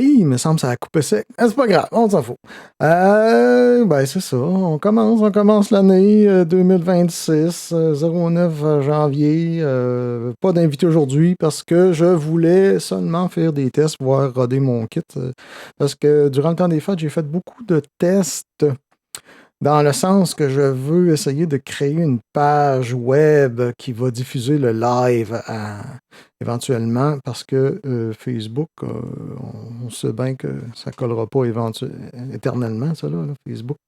il me semble que ça a coupé sec. C'est pas grave, on s'en fout. C'est ça. On commence l'année 2026, 09 janvier. Pas d'invité aujourd'hui parce que je voulais seulement faire des tests, voir roder mon kit. Parce que durant le temps des fêtes, j'ai fait beaucoup de tests. Dans le sens que je veux essayer de créer une page web qui va diffuser le live éventuellement parce que Facebook, on sait bien que ça ne collera pas éternellement, ça là, Facebook.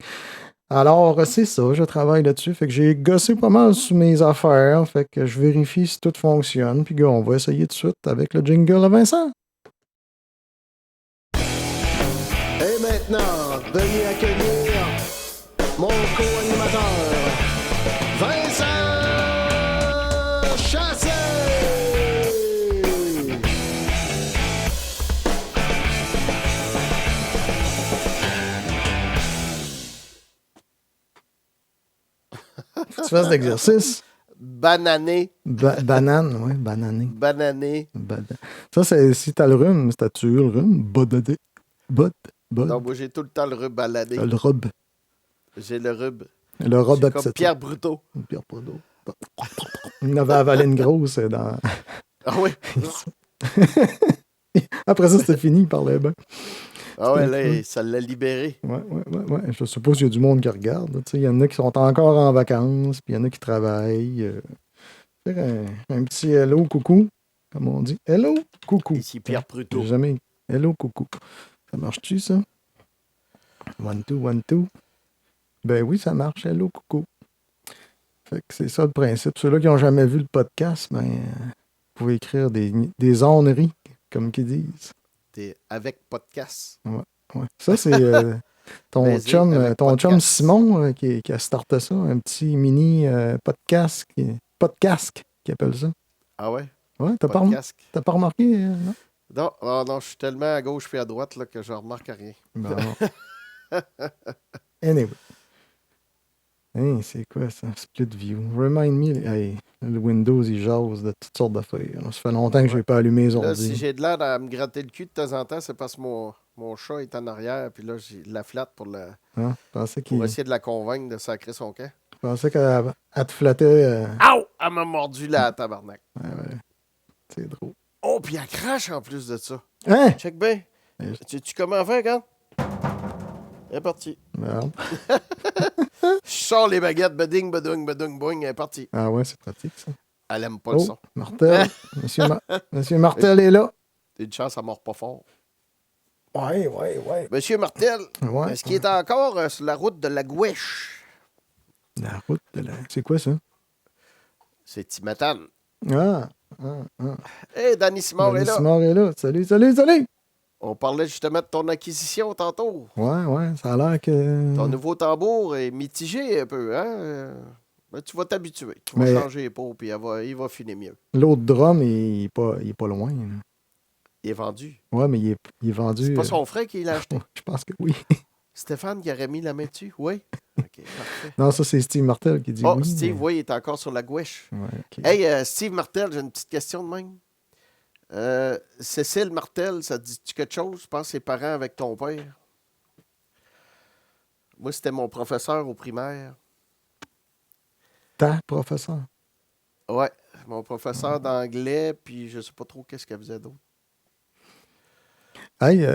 Alors, c'est ça, je travaille là-dessus. Fait que j'ai gossé pas mal sur mes affaires. Fait que je vérifie si tout fonctionne. Puis, gars, on va essayer tout de suite avec le jingle à Vincent. Et maintenant, veuillez accueillir mon co-animateur, Vincent Chassé! Faut que tu fasses l'exercice. Banané. Banane, oui, banané. Banané. Ça, c'est si t'as le rhume, c'est-tu le rhume? Bododé. Bod. Non, moi, j'ai tout le temps le rub balané. Le rub. J'ai le rub. Le rub c'est comme Pierre Bruto. Pierre Bruto. Il avait avalé une grosse dans... Ah oui? Après ça, c'était fini, il parlait bien. Ah ouais, là, ça l'a libéré. Ouais. Je suppose qu'il y a du monde qui regarde. Il y en a qui sont encore en vacances, puis il y en a qui travaillent. Faire un petit hello, coucou, comme on dit. Hello, coucou. Ici Pierre Bruto. Jamais. Hello, coucou. Ça marche-tu, ça? 1, 2, 1, 2. Ben oui, ça marche. Hello, coucou. Fait que c'est ça le principe. Ceux-là qui n'ont jamais vu le podcast, ben, vous pouvez écrire des honneries, comme qu'ils disent. Avec podcast. Ouais. Ça, c'est ton chum Simon qui a starté ça, un petit mini podcast qui appelle ça. Ah ouais? Ouais, t'as pas remarqué, non? Non, je suis tellement à gauche et à droite là, que je remarque rien. Bon. Anyway. Hey, c'est quoi ça? Split view. Remind me. Hey, le Windows, il jase de toutes sortes d'affaires. Ça fait longtemps que je n'ai pas allumé les ordi. Si j'ai de l'air à me gratter le cul de temps en temps, c'est parce que mon chat est en arrière. Puis là, j'ai la flatte pour essayer de la convaincre de sacrer son camp. Je pensais qu'elle te flattait. Aouh! Elle m'a mordu la tabarnak. Ouais. C'est drôle. Oh, puis elle crache en plus de ça. Hein? Check bien. Tu comment faire, quand? Elle est partie. Merde. Je sors les baguettes, bading, badung, badung, boing, elle est partie. Ah ouais, c'est pratique, ça. Elle aime pas le son. Martel. Monsieur Martel est là. Une chance, elle mord pas fort. Ouais. Monsieur Martel, est-ce qu'il est encore sur la route de la Gouèche? La route de la... C'est quoi, ça? C'est Timatane. Ah. Hey, Danny Simard est là. Simard est là. Salut. On parlait justement de ton acquisition tantôt. Ouais, ça a l'air que... Ton nouveau tambour est mitigé un peu, hein? Mais tu vas t'habituer. Tu vas changer les pots, puis il va finir mieux. L'autre drum, il est pas loin. Là. Il est vendu. Ouais, mais il est vendu... C'est pas son frère qui l'a acheté? Je pense que oui. Stéphane qui aurait mis la main dessus? Oui? OK, parfait. Non, ça, c'est Steve Martel qui dit oui. Steve, oui, il est encore sur la gouèche. Ouais, OK. Hey, Steve Martel, j'ai une petite question de même. Cécile Martel, ça te dit-tu quelque chose? Je pense que c'est parents avec ton père. Moi, c'était mon professeur au primaire. Ta professeur? Ouais, mon professeur d'anglais, puis je sais pas trop qu'est-ce qu'elle faisait d'autre. Hey,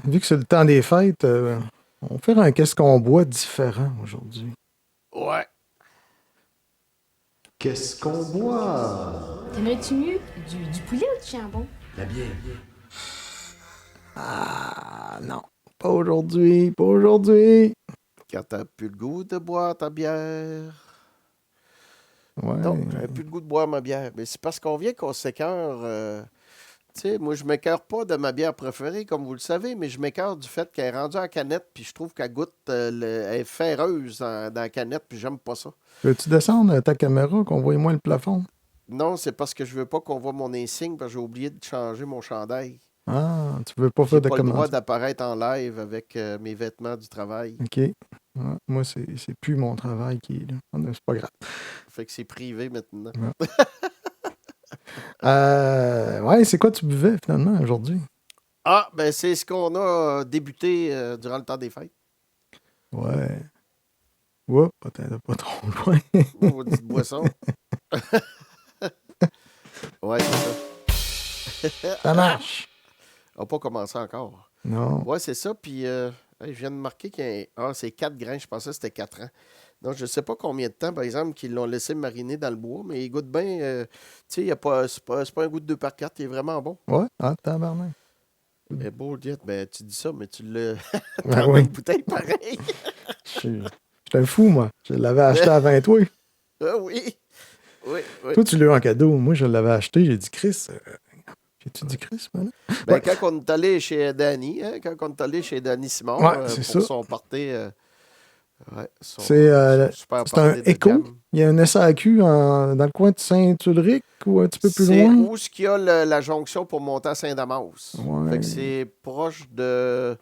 vu que c'est le temps des fêtes, on va faire un qu'est-ce qu'on boit différent aujourd'hui. Ouais. Qu'est-ce qu'on boit? T'aimerais-tu mieux du poulet ou du jambon? La bière. Ah, non. Pas aujourd'hui. Quand t'as plus le goût de boire ta bière. Ouais. Non, j'avais plus le goût de boire ma bière. Mais c'est parce qu'on vient qu'on s'écœure. Tu sais, moi, je m'écœure pas de ma bière préférée, comme vous le savez, mais je m'écœure du fait qu'elle est rendue en canette, puis je trouve qu'elle goûte, elle est ferreuse dans la canette, puis j'aime pas ça. Veux-tu descendre ta caméra, qu'on voit moins le plafond? Non, c'est parce que je veux pas qu'on voit mon insigne, parce que j'ai oublié de changer mon chandail. Ah, tu veux pas faire de commentaire. J'ai pas le droit commentaires. d'apparaître en live avec mes vêtements du travail. OK. Ouais, moi, c'est plus mon travail qui est là. C'est pas grave. Fait que c'est privé maintenant. Ouais, c'est quoi tu buvais finalement aujourd'hui? Ah, ben c'est ce qu'on a débuté durant le temps des fêtes. Ouais. Oups, attends, pas trop loin. Maudite boisson. Ouais, c'est ça. Ça marche. On n'a pas commencé encore. Non. Ouais, c'est ça. Puis, hey, je viens de marquer qu'il y a c'est 4 grains. Je pensais que c'était 4 ans. Donc, je ne sais pas combien de temps, par exemple, qu'ils l'ont laissé mariner dans le bois, mais il goûte bien. Tu sais, c'est pas un goût de 2 par 4. Il est vraiment bon. Ouais, ah, tabarnak. Il est beau, Diet. Ben, tu dis ça, mais tu l'as Ben dans oui. une bouteille pareil. J'étais un fou, moi. Je l'avais acheté à 20 toi. Ah oui. Oui, oui. Toi, tu l'as eu en cadeau. Moi, je l'avais acheté. J'ai dit, Chris. J'ai-tu dit Chris, maintenant? Ben, Ouais. quand on est allé chez Danny, hein, quand on est allé chez Danny Simon Ouais, c'est pour ça. son party, ouais, C'est son super c'est un party de Echo. jam. Il y a un SAQ dans le coin de Saint-Ulrich ou un petit peu plus C'est loin. où ce qu'il y a la jonction pour monter à Saint-Damas. Fait que Ouais. c'est proche de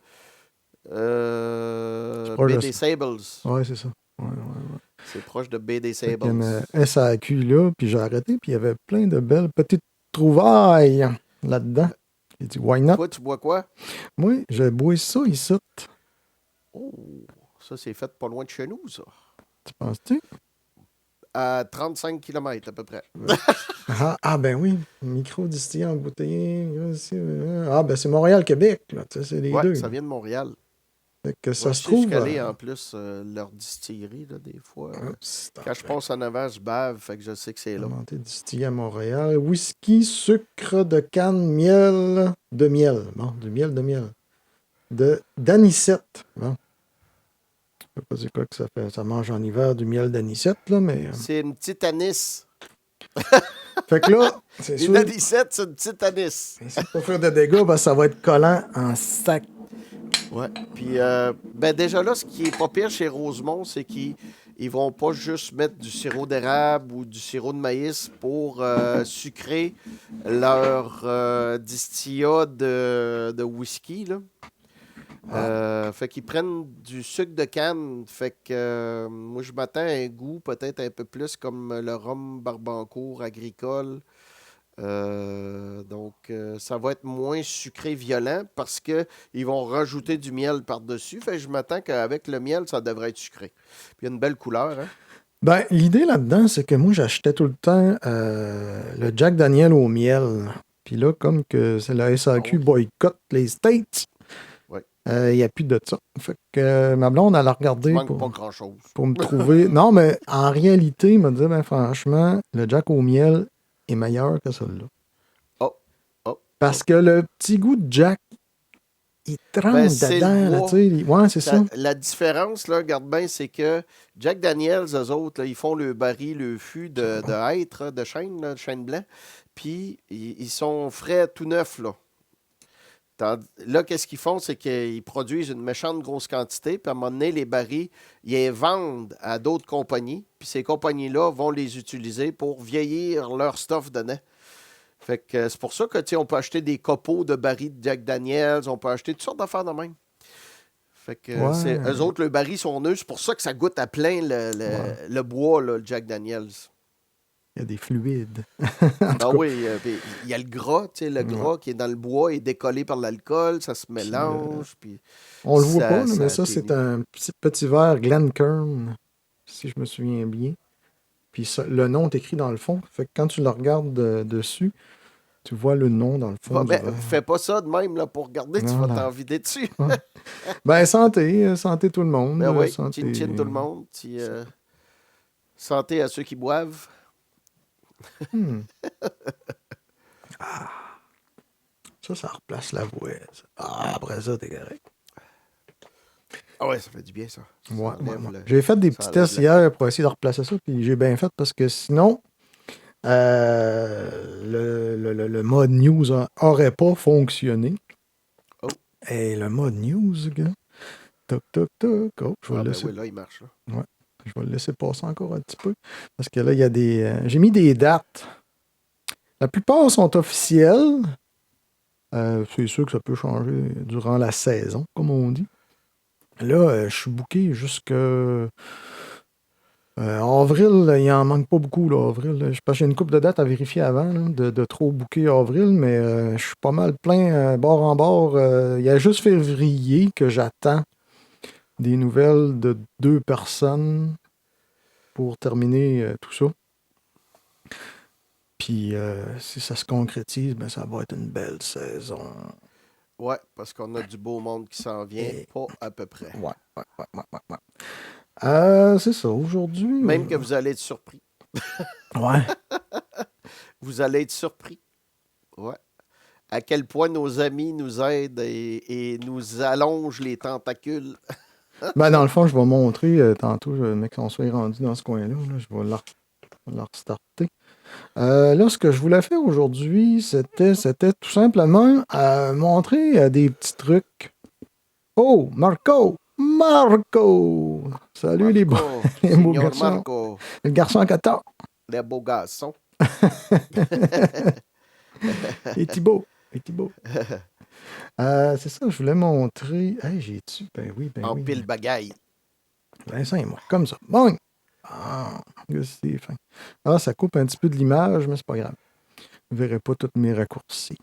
C'est proche de Baie des ça. Sables. Ouais, c'est ça. Ouais, ouais. C'est proche de Baie des Fait qu'il Sables. y a une SAQ là, puis j'ai arrêté, puis il y avait plein de belles petites trouvailles là-dedans. J'ai dit, why not? Toi, tu bois quoi? Moi, je bois ça ici. Oh, ça, c'est fait pas loin de chez nous, ça. Tu penses-tu? À 35 km à peu près. Ben oui, micro distillé en bouteillé. Ah, ben c'est Montréal-Québec, là. Tu sais, c'est les Ouais, deux. ça Là. vient de Montréal. Fait que ça Ouais, se je sais jusqu'à trouve. aller en plus leur distillerie, là, des fois. Stop. Quand je passe en avant, je bave, fait que je sais que c'est là. Fermenté distillé à Montréal. Whisky, sucre de canne, miel de miel. Bon, du miel de miel. D'anisette. Bon. Je sais pas c'est quoi que ça fait. Ça mange en hiver du miel d'anisette, là, mais. C'est une petite anis. Fait que là, c'est sûr. Une anisette, c'est une petite anis. Essaye de pas faire de dégâts, parce que ça va être collant en sac. Ouais. Puis, ben déjà là, ce qui est pas pire chez Rosemont, c'est qu'ils vont pas juste mettre du sirop d'érable ou du sirop de maïs pour sucrer leur distillat de whisky, là. Fait qu'ils prennent du sucre de canne. Fait que moi, je m'attends à un goût peut-être un peu plus comme le rhum Barbancourt agricole. Donc, ça va être moins sucré violent parce qu'ils vont rajouter du miel par-dessus. Fait que je m'attends qu'avec le miel, ça devrait être sucré. Puis il y a une belle couleur, hein? Ben, l'idée là-dedans, c'est que moi, j'achetais tout le temps le Jack Daniel au miel. Puis là, comme que c'est la SAQ boycotte les States, Ouais. il n'y a plus de ça. Fait que ma blonde, elle a Il regardé manque pas grand-chose. pour me trouver. Non, mais en réalité, il m'a dit, ben franchement, le Jack au miel est meilleur que celui-là. Oh. Parce que le petit goût de Jack, il trempe Ben, c'est le dedans, là, bois. tu sais. Ouais, c'est ça. La différence, là, regarde bien, c'est que Jack Daniels, eux autres, là, ils font le baril, le fût de hêtre, de chêne, là, de chêne blanc. Puis, ils sont frais tout neufs, là. Là, qu'est-ce qu'ils font? C'est qu'ils produisent une méchante grosse quantité, puis à un moment donné, les barils, ils les vendent à d'autres compagnies, puis ces compagnies-là vont les utiliser pour vieillir leur stuff dedans. Fait que c'est pour ça que, tu sais, on peut acheter des copeaux de barils de Jack Daniels, on peut acheter toutes sortes d'affaires de même. Fait que Ouais. eux autres, le baril sont neufs, c'est pour ça que ça goûte à plein le bois, là, le Jack Daniels. Il y a des fluides. Ah oui, puis il y a le gras, tu sais, le gras qui est dans le bois est décollé par l'alcool, ça se mélange, puis On le voit ça- pas, là, ça mais ça, c'est atténue. un petit verre Glencairn, si je me souviens bien. Puis le nom est écrit dans le fond. Fait que quand tu le regardes dessus, tu vois le nom dans le fond Bon, du ben, verre. fais pas ça de même là, pour regarder, tu vas Voilà. t'en vider dessus. Ben, santé. Santé tout le monde. Ben oui, Santé. chin tout le monde. Puis, santé à ceux qui boivent. Hmm. Ça replace la voix. Ça. Après ça, t'es correct. Ah ouais, ça fait du bien, ça. Ça Ouais, enlève ouais. le- J'ai fait des ça petits enlève tests hier pour essayer de replacer ça, puis j'ai bien fait parce que sinon, le mode news aurait pas fonctionné. Oh. Et le mode news, gars. Toc, toc, toc. Oh, je vais Ah le ben laisser. oui, là, il marche. Là. Je vais le laisser passer encore un petit peu. Parce que là, il y a des. J'ai mis des dates. La plupart sont officielles. C'est sûr que ça peut changer durant la saison, comme on dit. Là, je suis booké jusqu'à Avril, il en manque pas beaucoup, là, avril. Là. Parce que j'ai une couple de dates à vérifier avant, là, de trop booker avril, mais je suis pas mal plein bord en bord. Il y a juste février que j'attends des nouvelles de 2 personnes pour terminer tout ça. Puis si ça se concrétise, ben, ça va être une belle saison. Ouais, parce qu'on a du beau monde qui s'en vient, Et- pas à peu près. Ouais. C'est ça, aujourd'hui. Même que vous allez être surpris. Ouais. Vous allez être surpris. Ouais. À quel point nos amis nous aident et nous allongent les tentacules. Ben, dans le fond, je vais montrer tantôt, mec, qu'on soit rendu dans ce coin-là. Là, je vais la restarter. Là, ce que je voulais faire aujourd'hui, c'était tout simplement montrer des petits trucs. Oh, Marco! Marco! Salut les beaux Signor garçons. Marco, Le garçon à 14. les beaux garçons. Et Thibaut. C'est ça, je voulais montrer. Hey, j'ai-tu? Ben oui. En pile bagaille. Vincent et moi, comme ça. Bon! Ah, c'est fin. Ah, ça coupe un petit peu de l'image, mais c'est pas grave. Vous verrez pas tous mes raccourcis.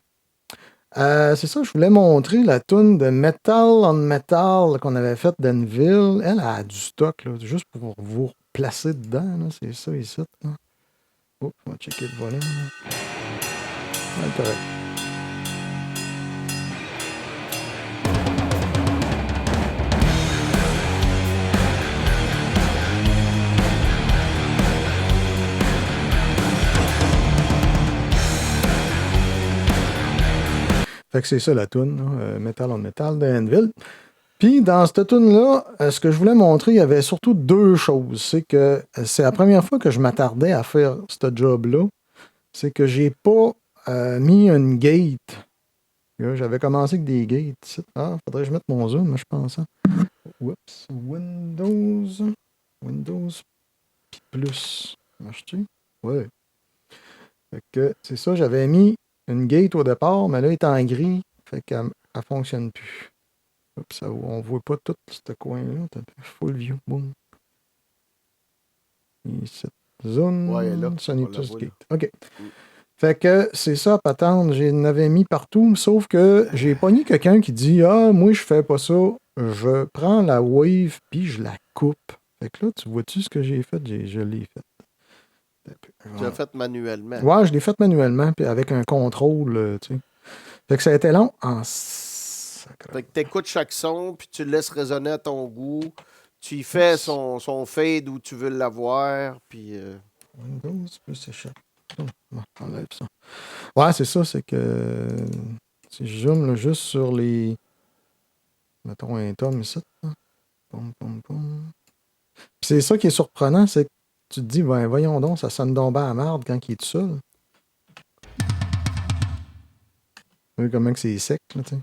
C'est ça, je voulais montrer la toune de Metal on Metal qu'on avait faite d'Anvil. Elle a du stock, là, juste pour vous placer dedans. Là, c'est ça ici. Là. Oh, on va checker le volume. Ouais, correct. Fait que c'est ça la toune, Metal on Metal de Anvil. Puis dans cette toune-là, ce que je voulais montrer, il y avait surtout 2 choses. C'est que c'est la première fois que je m'attardais à faire ce job-là. C'est que j'ai pas mis une gate. Là, j'avais commencé avec des gates. Ah, faudrait que je mette mon zoom, je pense. Hein. Oups. Windows puis plus. Marche-tu? Ouais. Fait que c'est ça, j'avais mis une gate au départ, mais là, elle est en gris. Fait qu'elle ne fonctionne plus. Oups, on voit pas tout ce coin-là. Full view. Boom. Et cette zone. Ouais, là. Sonitus Gate. OK. Fait que c'est ça, patente. J'en avais mis partout, sauf que j'ai pogné quelqu'un qui dit ah, moi, je fais pas ça. Je prends la wave puis je la coupe. Fait que là, tu vois-tu ce que j'ai fait? Je l'ai fait. Tu l'as fait manuellement. Ouais, je l'ai fait manuellement, puis avec un contrôle, tu sais. Fait que ça a été long en sacre. Fait que tu écoutes chaque son, puis tu le laisses résonner à ton goût. Tu y fais son fade où tu veux l'avoir, puis... Windows plus échappe. Enlève ça. Ouais, c'est ça, c'est que si je zoome là, juste sur les... Mettons un tome ici. Là. Pom, pom, pom. Puis c'est ça qui est surprenant, c'est que tu te dis, ben voyons donc, ça sonne donc bien à marde quand il est tout seul. Tu vois comment que c'est sec, là, tu sais.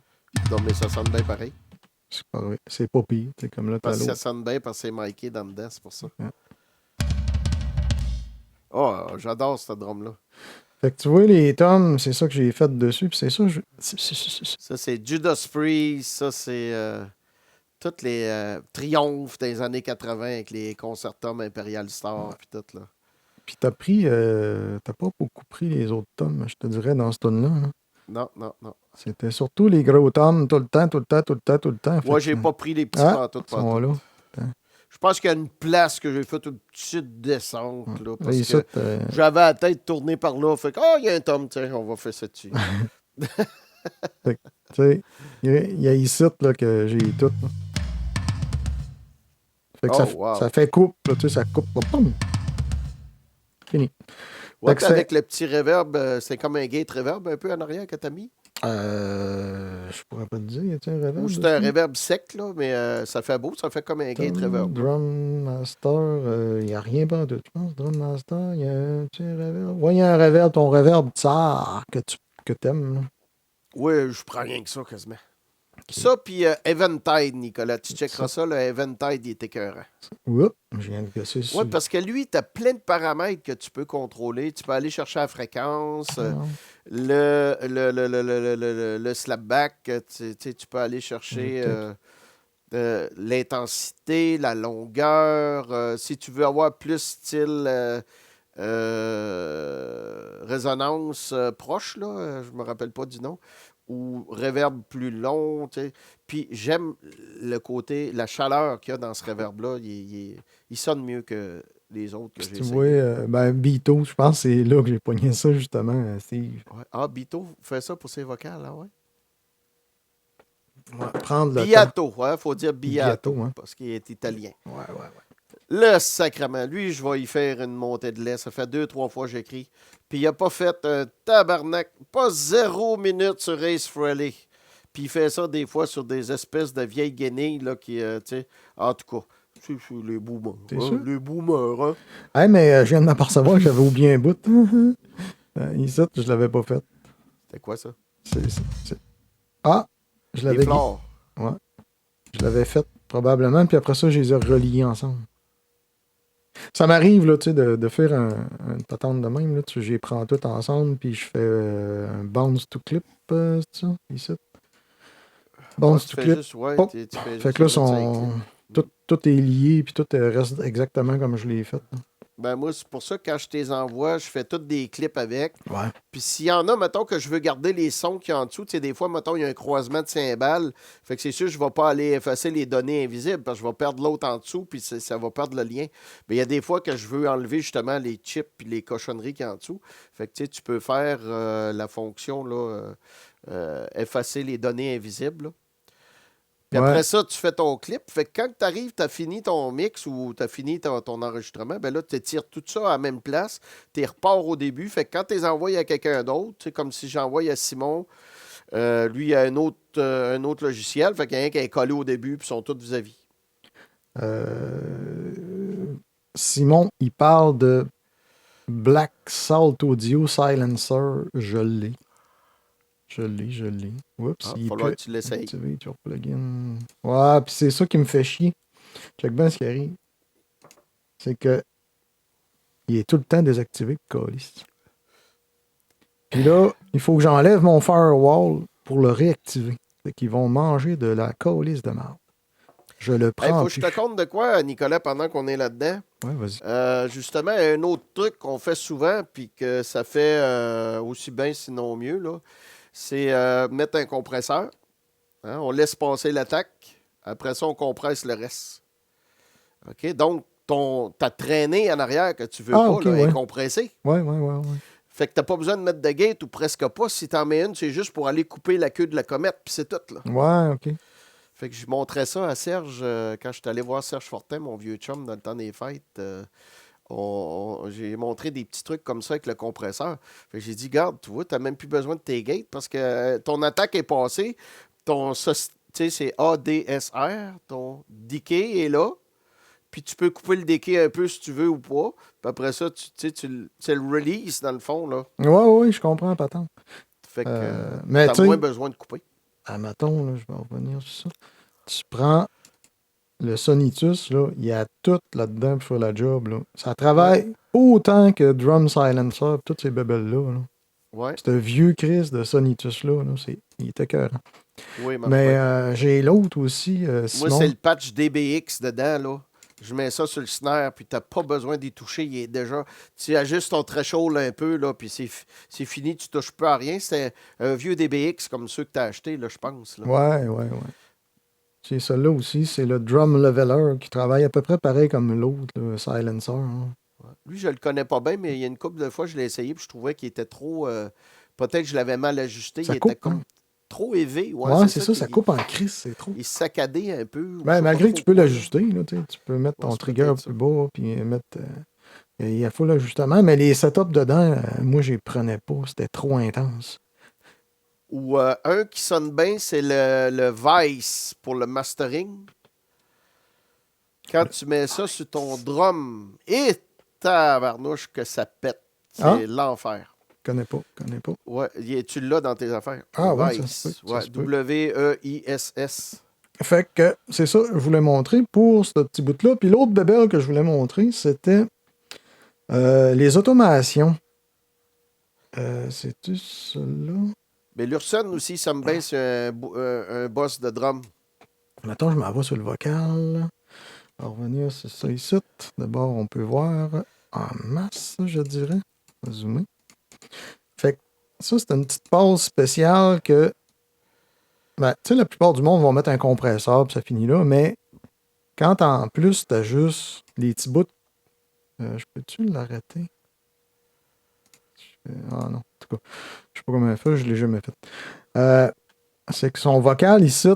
Non, mais ça sonne bien pareil. C'est pas vrai. C'est pas pire, tu sais, comme là, t'as Parce que ça l'autre. sonne bien parce que c'est miké dans le dedans, c'est pour ça. Ouais. Oh, j'adore ce drum-là. Fait que tu vois, les tomes, c'est ça que j'ai fait dessus, puis c'est ça, Ça, c'est Judas Priest, ça, c'est tous les triomphes des années 80 avec les concertums Imperial Star, puis tout, là. Puis t'as pas beaucoup pris les autres tomes, je te dirais, dans ce tome-là. Hein. Non. C'était surtout les gros tomes, tout le temps. Moi, j'ai pas pris les petits pantoutes. Ils sont là. Je pense qu'il y a une place que j'ai fait une petite descente, là, parce ici, que j'avais la tête tournée par là. Fait que, il y a un tome, tiens, on va faire ça dessus. Tu sais, il y a ici là, que j'ai tout. Là. Fait que ça fait coupe, là, tu sais, ça coupe. Boum. Fini. Ouais, avec le petit reverb, c'est comme un gate reverb un peu en arrière que t'as mis. Je pourrais pas te dire, y a-t-il un reverb? Ou c'est un reverb sec, là, mais ça fait beau, ça fait comme un gate reverb. Drum Master, il n'y a rien pas de, je pense. Drum Master, il y a un petit reverb. Ouais, il y a un reverb, ton reverb tsar que t'aimes. Là. Oui, je prends rien que ça, quasiment. Okay. Ça, puis Eventide, Nicolas. Tu checkeras ça, le Eventide, il est écœurant. Oups, je viens de gosser dessus. Oui, parce que lui, tu as plein de paramètres que tu peux contrôler. Tu peux aller chercher la fréquence, le slapback, tu peux aller chercher l'intensité, la longueur. Si tu veux avoir plus style résonance proche, là, je me rappelle pas du nom, ou reverb plus long. Tu sais. Puis j'aime le côté, la chaleur qu'il y a dans ce reverb-là. Il sonne mieux que les autres que Puis j'ai tu vois, essayé. Beato, je pense que c'est là que j'ai pogné ça, justement, Steve. Ouais. Ah, Bito fait ça pour ses vocales, là, ouais. Ouais, prendre le temps. Biato, il faut dire Biato, Biato, hein. parce qu'il est italien. Ouais. Le sacrement, lui, je vais y faire une montée de lait. Ça fait 2, 3 fois que j'écris. Puis il a pas fait un tabarnak, pas 0 minute sur Ace Frehley. Puis il fait ça des fois sur des espèces de vieilles guenilles, là, qui, tu sais, en tout cas, c'est les boomers. T'es Hein, sûr? les boomers, hein. Hey, mais je viens de m'apercevoir que j'avais oublié un bout. Ici, je l'avais pas fait. C'était quoi ça? Ah, je Les l'avais dit. flores. Ouais. Je l'avais fait probablement, puis après ça, je les ai reliés ensemble. Ça m'arrive, là, tu sais, de faire une patente de même, là, je les prends toutes ensemble, puis je fais un bounce to clip, c'est ça, ici. Bounce Tu to fais clip. juste, ouais, Pop. tu fais Fait juste que là, le mettre sur les clips. tout est lié, puis tout reste exactement comme je l'ai fait. Là. Ben moi, c'est pour ça que quand je te les envoie, je fais tous des clips avec. Ouais. Puis s'il y en a, mettons, que je veux garder les sons qu'il y a en dessous, tu sais, des fois, mettons, il y a un croisement de cymbales. Fait que c'est sûr, je ne vais pas aller effacer les données invisibles parce que je vais perdre l'autre en dessous, puis ça va perdre le lien. Mais il y a des fois que je veux enlever justement les chips puis les cochonneries qu'il y a en dessous. Fait que tu sais, tu peux faire la fonction, là, effacer les données invisibles, là. Puis Ouais. après ça, tu fais ton clip. Fait que quand tu arrives, tu as fini ton mix ou tu as fini ton enregistrement, ben là, tu tires tout ça à la même place. Tu repars au début. Fait que quand tu les envoies à quelqu'un d'autre, c'est comme si j'envoie à Simon, lui, il a un autre logiciel. Fait qu'il y a un qui est collé au début, puis ils sont tous vis-à-vis. Simon, il parle de Black Salt Audio Silencer. Je l'ai. Oups, Il il va falloir peut que tu l'essayes. activer your plugin. Ouais, puis c'est ça qui me fait chier. Check bien ce qui arrive. C'est que il est tout le temps désactivé, le calice. Puis là, il faut que j'enlève mon firewall pour le réactiver. Fait qu'ils vont manger de la calice de marde. Je le Il prends faut que je te compte de quoi, Nicolas, pendant qu'on est là-dedans. Ouais, vas-y. Justement, un autre truc qu'on fait souvent, puis que ça fait aussi bien, sinon mieux, là, c'est mettre un compresseur. Hein, on laisse passer l'attaque. Après ça, on compresse le reste. OK? Donc, ta traînée en arrière que tu veux pas OK, là, ouais. est compressée. Ouais. Fait que t'as pas besoin de mettre de gate ou presque pas. Si t'en mets une, c'est juste pour aller couper la queue de la comète, puis c'est tout, là. Ouais, OK. Fait que je montrais ça à Serge quand je suis allé voir Serge Fortin, mon vieux chum, dans le temps des fêtes. J'ai montré des petits trucs comme ça avec le compresseur. Fait que j'ai dit, garde, tu vois, t'as même plus besoin de tes gates parce que ton attaque est passée. Tu sais, c'est ADSR, ton decay est là. Puis tu peux couper le decay un peu si tu veux ou pas. Puis après ça, c'est le release dans le fond, là. Ouais, je comprends, patente. Fait que mais t'as moins besoin de couper. Admettons, là, je vais revenir sur ça. Tu prends le Sonitus, là, il y a tout là-dedans pour faire la job. Là. Ça travaille autant que Drum Silencer, toutes ces bébelles-là. Là. Ouais. C'est un vieux Chris de Sonitus-là. Là, il est écœurant. Oui, mais j'ai l'autre aussi, Moi, Simon. c'est le patch DBX dedans, là. Je mets ça sur le snare, puis t'as pas besoin d'y toucher. Il est déjà... Tu ajustes ton threshold un peu, là, puis c'est fini. Tu touches pas à rien. C'est un vieux DBX comme ceux que t'as acheté, là, je pense. Là. Ouais. C'est celui-là aussi. C'est le Drum Leveler qui travaille à peu près pareil comme l'autre, le Silencer. Hein. Ouais. Lui, je le connais pas bien, mais il y a une couple de fois, je l'ai essayé, puis je trouvais qu'il était trop... Peut-être que je l'avais mal ajusté. Ça il coupe, était comme hein? trop élevé. Ouais, c'est ça coupe en crise, c'est trop. Il saccadait un peu. Ben, malgré que tu peux l'ajuster, là, tu peux mettre ton c'est trigger peut-être plus bas, puis mettre... il y a full ajustement, mais les setups dedans, moi, je les prenais pas. C'était trop intense. Ou un qui sonne bien, c'est le Vice pour le mastering. Quand tu mets ça sur ton drum, et tabarnouche que ça pète. C'est l'enfer. Connais pas. Ouais, tu l'as dans tes affaires. Ah ouais, Vice. ça se peut. Ouais, W-E-I-S-S. Fait que c'est ça, je voulais montrer pour ce petit bout-là. Puis l'autre bébelle que je voulais montrer, c'était les automations. C'est-tu celui-là? Mais l'Urson aussi, ça me baisse un boss de drum. Mettons, je m'en vais sur le vocal. On va revenir sur ça ici. D'abord, on peut voir en masse, je dirais. On va zoomer. Fait que ça, c'est une petite pause spéciale que. Ben, tu sais, la plupart du monde vont mettre un compresseur, puis ça finit là, mais quand en plus, t'as juste les petits bouts. Je peux-tu l'arrêter? Ah non, en tout cas, je sais pas comment elle fait, je l'ai jamais fait. C'est que son vocal ici,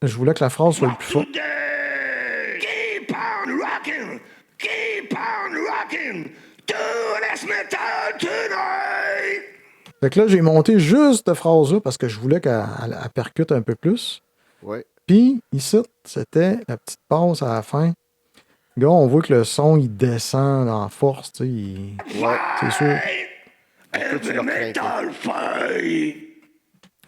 je voulais que la phrase soit le plus forte. Keep on rocking, keep on rocking, do this metal tonight. Fait que là, j'ai monté juste cette phrase-là parce que je voulais qu'elle percute un peu plus. Ouais. Puis, ici, c'était la petite pause à la fin. Gars, on voit que le son, il descend en force, tu sais. Ouais. C'est sûr. Toi, tu l'as craqué. Metal fight.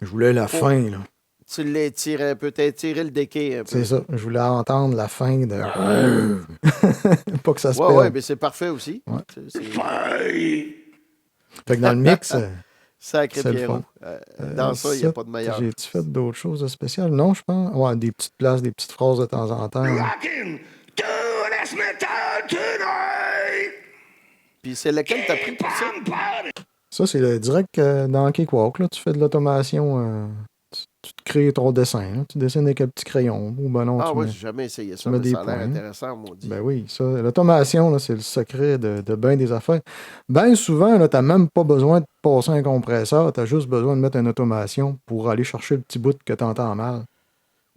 Je voulais la fin, là. Tu l'as tiré un peu, t'as tiré le déquet un peu. C'est ça. Je voulais entendre la fin de... Pas que ça se Ouais, perde. ouais, mais c'est parfait aussi. Ouais. Fight. Fait que dans le mix, Sacré c'est le Pierrot. fun. Dans ça, il n'y a pas de meilleur. J'ai-tu fait d'autres choses de spéciales? Non, je pense. Ouais, des petites places, des petites phrases de temps en temps. Rocking, do this metal tonight. Puis c'est lequel t'as pris pour ça? Ça, c'est le direct dans Cakewalk. Là. Tu fais de l'automation. Tu te crées ton dessin. Là. Tu dessines avec un petit crayon. Ou ben non, Ah tu ouais, mets... j'ai jamais essayé ça, mets mais des ça a l'air points. intéressant, maudit. Ben oui, ça, l'automation, là, c'est le secret de bien des affaires. Ben souvent, tu n'as même pas besoin de passer un compresseur, tu as juste besoin de mettre une automation pour aller chercher le petit bout que tu entends mal.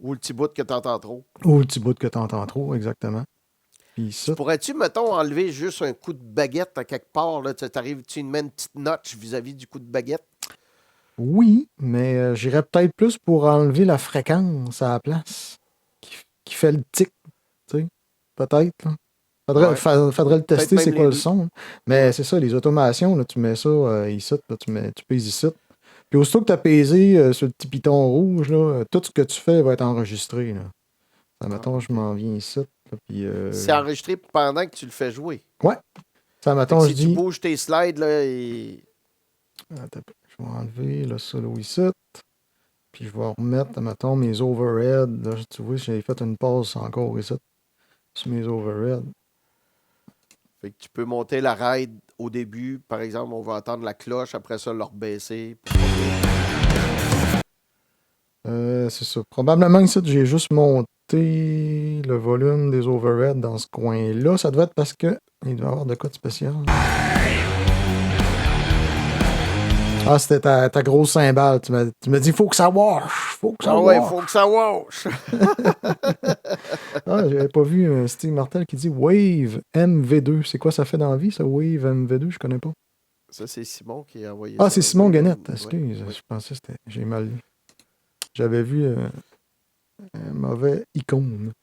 Ou le petit bout que t'entends trop. Ou le petit bout que tu entends trop, exactement. Puis ça, Pourrais-tu, mettons, enlever juste un coup de baguette à quelque part? Là, tu mets une petite notch vis-à-vis du coup de baguette? oui, mais j'irais peut-être plus pour enlever la fréquence à la place qui fait le tic, tu sais, peut-être. Là. Ouais. Faudrait le tester, Peut-être c'est même quoi les le deux. son. Mais c'est ça, les automations, là, tu mets ça ici, là, tu pèses ici. Puis aussitôt que tu as pesé sur le petit piton rouge, là, tout ce que tu fais va être enregistré. Là. Ça, mettons, ok. je m'en viens ici. Là, puis, C'est enregistré pendant que tu le fais jouer. ouais. Ça, Fait que mettons, je si tu dis... bouges tes slides, là, et... Attends, je vais enlever le solo ici. Puis je vais remettre, mettons, mes overheads. Là, tu vois, j'ai fait une pause encore ici. Sur mes overheads. Fait que tu peux monter la ride au début. Par exemple, on va entendre la cloche, après ça, le rebaisser. C'est ça. Probablement ici, j'ai juste monté le volume des overheads dans ce coin-là. Ça devait être parce que il doit y avoir de quoi de spécial. Ah, c'était ta grosse cymbale. Tu m'as dit, faut que ça wash. Faut que ça Ah ouais, wash. faut que ça wash. Ah, j'avais pas vu Steve Martel qui dit Wave MV2. C'est quoi ça fait dans la vie, ça, Wave MV2? Je connais pas. Ça, c'est Simon qui a envoyé Ah, ça. c'est Simon Gannett. Ouais, Excuse, ouais. je pensais que c'était... J'ai mal lu. J'avais vu un mauvais icône.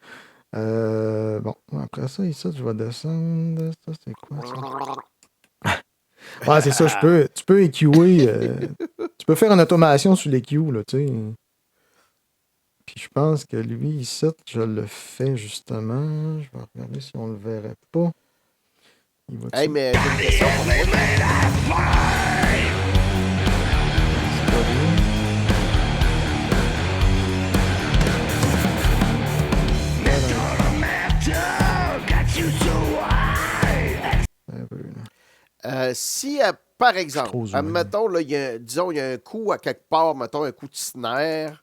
Bon, après ça, ici, je vais descendre. Ça, c'est quoi, ça? Ouais, c'est ça, tu peux EQer. Tu peux faire une automation sur l'EQ, là, tu sais. Puis je pense que lui, ici, je le fais justement. Je vais regarder si on le verrait pas. Il va Hey, mais j'ai une question pour toi. Un peu, là. Si, par exemple, trop zoomé. admettons, là, disons, il y a un coup à quelque part, mettons un coup de snare,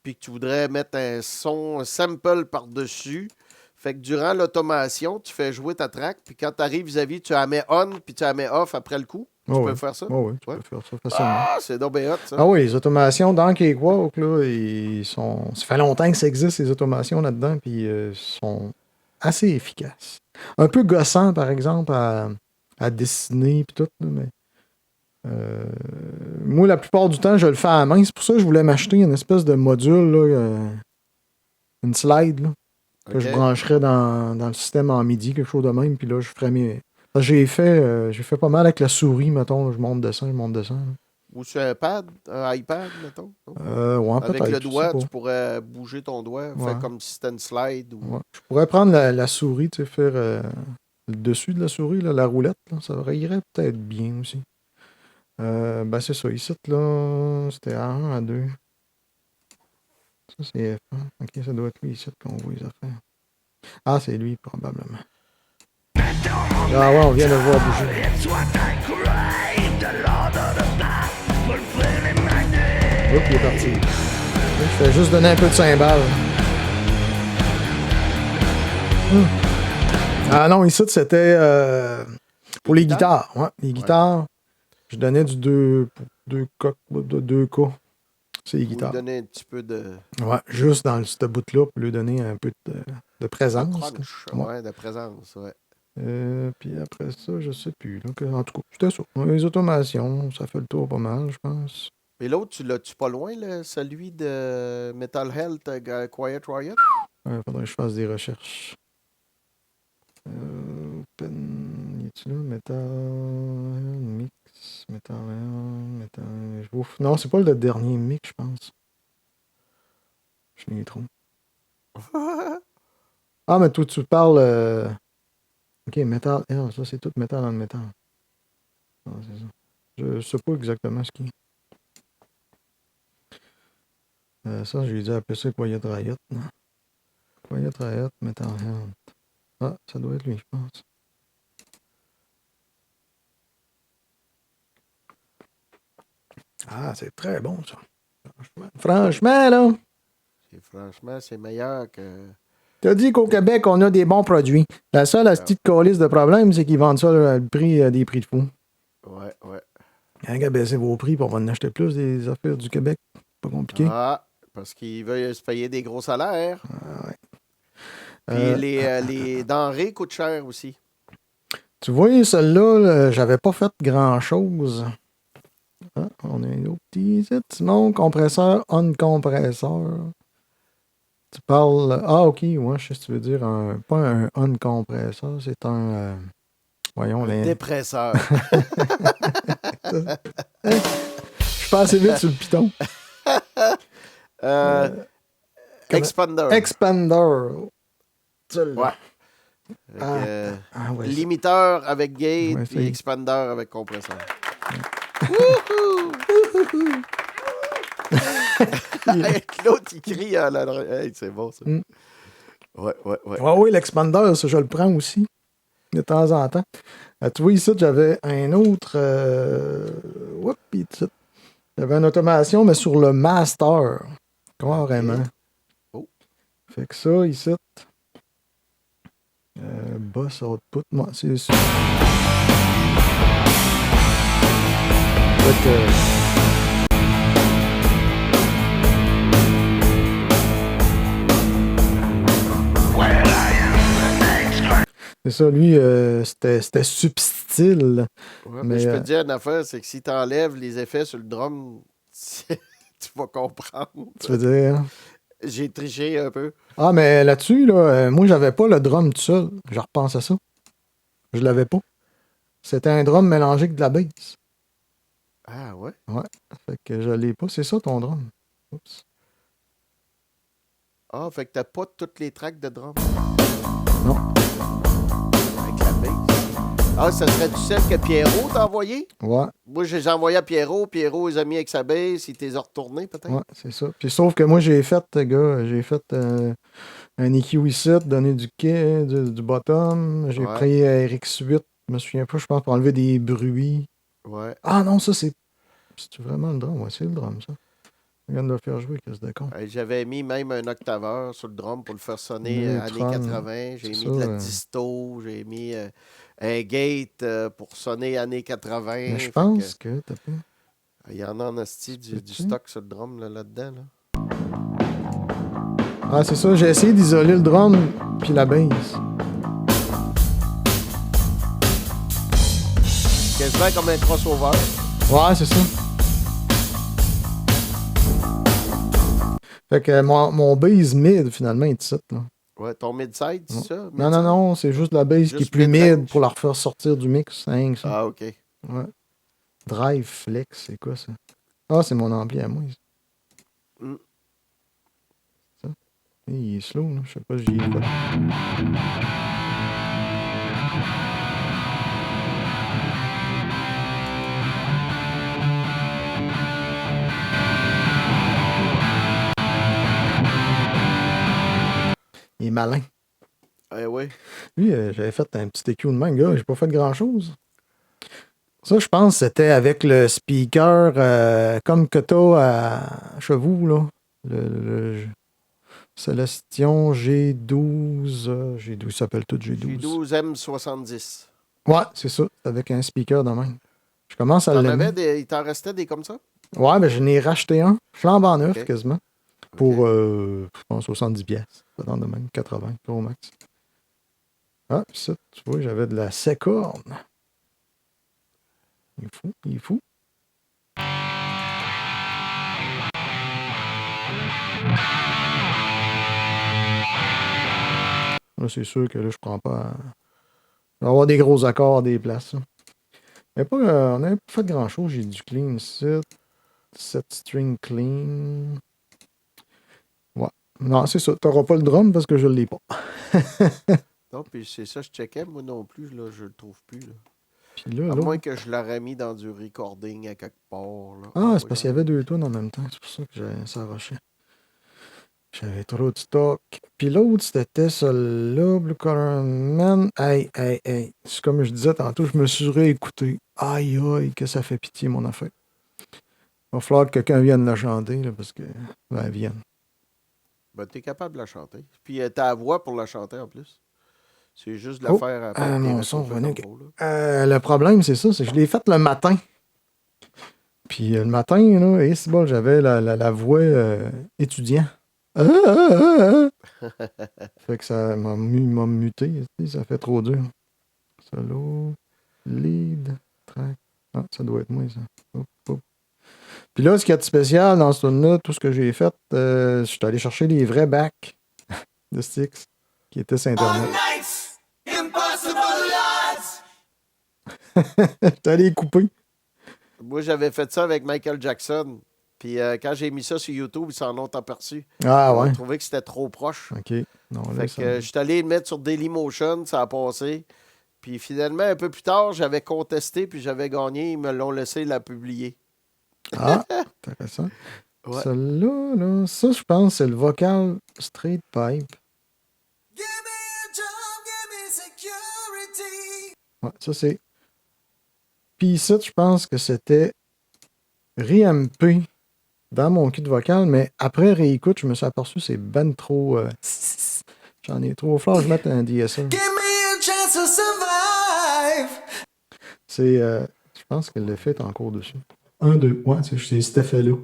puis que tu voudrais mettre un son, un sample par-dessus. Fait que durant l'automation, tu fais jouer ta track, puis quand tu arrives vis-à-vis, tu la mets on, puis tu la mets off après le coup. Tu Oh, peux ouais. faire ça? Oh, oui, tu Ouais. peux faire ça facilement. Ah, c'est donc bien hot, ça. Ah oui, les automations dans Cakewalk, là, ils sont... Ça fait longtemps que ça existe, ces automations là-dedans, puis ils sont assez efficaces. Un peu gossant, par exemple, à dessiner, puis tout, là, mais... moi, la plupart du temps, je le fais à la main. C'est pour ça que je voulais m'acheter une espèce de module, là, une slide, là, que je Ok. brancherais dans le système en MIDI, quelque chose de même, puis là, je ferais mes... Parce que j'ai fait pas mal avec la souris, mettons, là, je monte dessin. Là. Ou sur un pad, un iPad, mettons. non? Ouais, Avec peut-être, le je sais doigt, pas. tu pourrais bouger ton doigt, Ouais. faire comme si c'était une slide. Ou... Ouais. Je pourrais prendre la souris, tu sais, faire le dessus de la souris, là, la roulette, là, ça irait peut-être bien aussi. Ben c'est ça, ici, là, c'était A1, A2. Ça, c'est F1. Ok, ça doit être lui ici qu'on voit les affaires. Ah, c'est lui, probablement. Ah ouais, on vient de le voir bouger. Oups, il est parti. Je vais juste donner un peu de cymbales. Ah non, ici, c'était pour les guitares. Ouais, les guitares. Je donnais du 2K. C'est les Vous lui guitares. donnez un petit peu de Ouais, juste dans ce bout-là, pour lui donner un peu de présence. crunch. Ouais. Ouais, de présence, ouais. Puis après ça, je sais plus. Donc, en tout cas, c'était ça. Les automations, ça fait le tour pas mal, je pense. Et l'autre, tu l'as-tu pas loin, là, celui de Metal Health Quiet Riot? Faudrait que je fasse des recherches. Open. Y est-tu là? Mix. Ouf. Non, c'est pas le dernier mix, je pense. Je l'ai trop. Ah, mais toi, tu parles. Ok, Metal Hell, ça, c'est tout Metal en Metal. Ah, c'est ça. Je sais pas exactement ce qui est. Ça, j'ai dû appeler ça Quiet Riot, non? Quiet Riot, Metal Hell. Ah, ça doit être lui, je pense. Ah, c'est très bon, ça. Franchement, là. Franchement, c'est meilleur que. T'as dit qu'au Québec, on a des bons produits. La seule petite calice de problème, c'est qu'ils vendent ça à le prix, des prix de fou. Ouais. Quand baissez vos prix pour en acheter plus des affaires du Québec. Pas compliqué. Ah, parce qu'ils veulent se payer des gros salaires. Ah, ouais. Puis les denrées coûtent cher aussi. Tu vois, celle-là, j'avais pas fait grand-chose. Ah, on a un autre petit Simon, compresseur, on-compresseur. Tu parles. Ah, ok, ouais, je sais ce que tu veux dire. Pas un on-compresseur, c'est un. Voyons, les. Dépresseur. Je suis pas assez vite sur le piton. Expander. Expander. Ouais. Ouais. Limiteur avec gate, Ouais, puis expander avec compresseur. Claude, il crie à la... Hey, c'est bon, ça. Ouais. Oui, l'expander, ça, je le prends aussi. De temps en temps. Tu vois, ici, j'avais un autre. J'avais une automation, mais sur le master. Carrément. Okay. Oh. Fait que ça, ici. Boss output, moi, c'est ça. Fait que. C'est ça, lui, c'était subtil. Ouais, mais je peux te dire une affaire, c'est que si tu enlèves les effets sur le drum, tu vas comprendre. Tu veux dire? J'ai triché un peu. Ah, mais là-dessus, là, moi, j'avais pas le drum tout seul. Je repense à ça. Je l'avais pas. C'était un drum mélangé avec de la bass. Ah, ouais? Ouais. Fait que je l'ai pas. C'est ça, ton drum. Oups. Ah, fait que t'as pas toutes les tracks de drum. Non. Avec la bass. Ah, ça serait du celle que Pierrot t'a envoyé? Ouais. Moi, j'ai envoyé à Pierrot. Pierrot, les a mis avec sa bass. Il t'es retourné, peut-être? Ouais, c'est ça. Puis sauf que moi, j'ai fait, gars, un EQ ici, donné du quai, du bottom. J'ai pris RX8, je me souviens pas, je pense, pour enlever des bruits. Ouais. Ah non, ça, c'est vraiment le drum? Ouais, c'est le drum, ça. Regarde de le faire jouer, qu'est-ce de con. J'avais mis même un octaveur sur le drum pour le faire sonner Neutron, années 80. J'ai mis de la disto. J'ai mis un gate pour sonner années 80. Mais je pense que t'as pas... Il y en a en asti du stock sur le drum là-dedans. Là. Ah, c'est ça. J'ai essayé d'isoler le drum puis la bass. Quasiment comme un crossover. Ouais, c'est ça. Fait que mon bass mid, finalement, est ici, là. Ouais, ton mid-side, c'est ça? Mid-side? Non, c'est juste la bass qui est plus mid pour la refaire sortir du mix. Hein, ça. Ah, OK. Ouais. Drive Flex, c'est quoi ça? Ah, c'est mon ampli à moi. Ça. Il est slow, là. Je sais pas si j'y ai fait. malin. Eh oui. Lui, j'avais fait un petit EQ de même, gars. J'ai pas fait grand-chose. Ça, je pense que c'était avec le speaker comme que t'as à Chevaux, là. Le Celestion G12. G12, ça s'appelle tout G12. G12M70. Ouais, c'est ça. Avec un speaker de même. Je commence à l'aimer. Il t'en restait des comme ça? Ouais, ben je n'ai racheté un. Flambant neuf, Ok. quasiment. Pour, je pense, 70 pièces. Pas dans le même. 80, au max. Ah, puis ça, tu vois, j'avais de la sécorne. Il est fou, il est fou. Là, c'est sûr que là, je prends pas. Je vais avoir des gros accords, des places. Là. Mais pas, on n'a pas fait grand-chose. J'ai du clean set. Set string clean. Ouais. Non, c'est ça. T'auras pas le drum parce que je l'ai pas. Non, puis c'est ça, je checkais, moi non plus, là, je le trouve plus. Là. Puis là, À là. moins que je l'aurais mis dans du recording à quelque part. Là. Ah, c'est parce qu'il y avait deux tonnes en même temps. C'est pour ça que ça rushait. J'avais trop de stock. Puis l'autre, c'était celui-là, Blue Collar Man. Hey. C'est comme je disais tantôt, je me suis réécouté. Aïe, que ça fait pitié, mon affaire. Il va falloir que quelqu'un vienne la chanter, là, parce que. Ben, elle vienne. Ben, t'es capable de la chanter. Puis t'as la voix pour la chanter en plus. C'est juste de la Oh, faire après. mon son revenait. Le problème, c'est ça, c'est que je l'ai fait le matin. Puis le matin, là, et c'est bon, j'avais la voix étudiant. Fait que ça m'a muté. Ça fait trop dur. Solo, lead, track. Ah, ça doit être moi, ça. Hop. Puis là, ce qui est spécial dans ce tune-là, tout ce que j'ai fait, je suis allé chercher les vrais bacs de Styx qui étaient sur Internet. J'étais allé les couper. Moi, j'avais fait ça avec Michael Jackson. Puis quand j'ai mis ça sur YouTube, ils s'en ont aperçu. Ah Ils ouais. ont trouvé que c'était trop proche. OK. Non, là, Fait que je suis allé le mettre sur Dailymotion, ça a passé. Puis finalement, un peu plus tard, j'avais contesté, puis j'avais gagné. Ils me l'ont laissé la publier. Ah, intéressant. Ouais. Celle-là, là, ça, je pense, c'est le vocal straight pipe. Ouais, ça, c'est. Puis ici, je pense que c'était réampé dans mon kit vocal, mais après réécoute, je me suis aperçu que c'est ben trop. J'en ai trop. Fort, je mette un DSL. C'est. Je pense que l'effet est encore dessus. 1, 2. Ouais, c'est cet effet-là.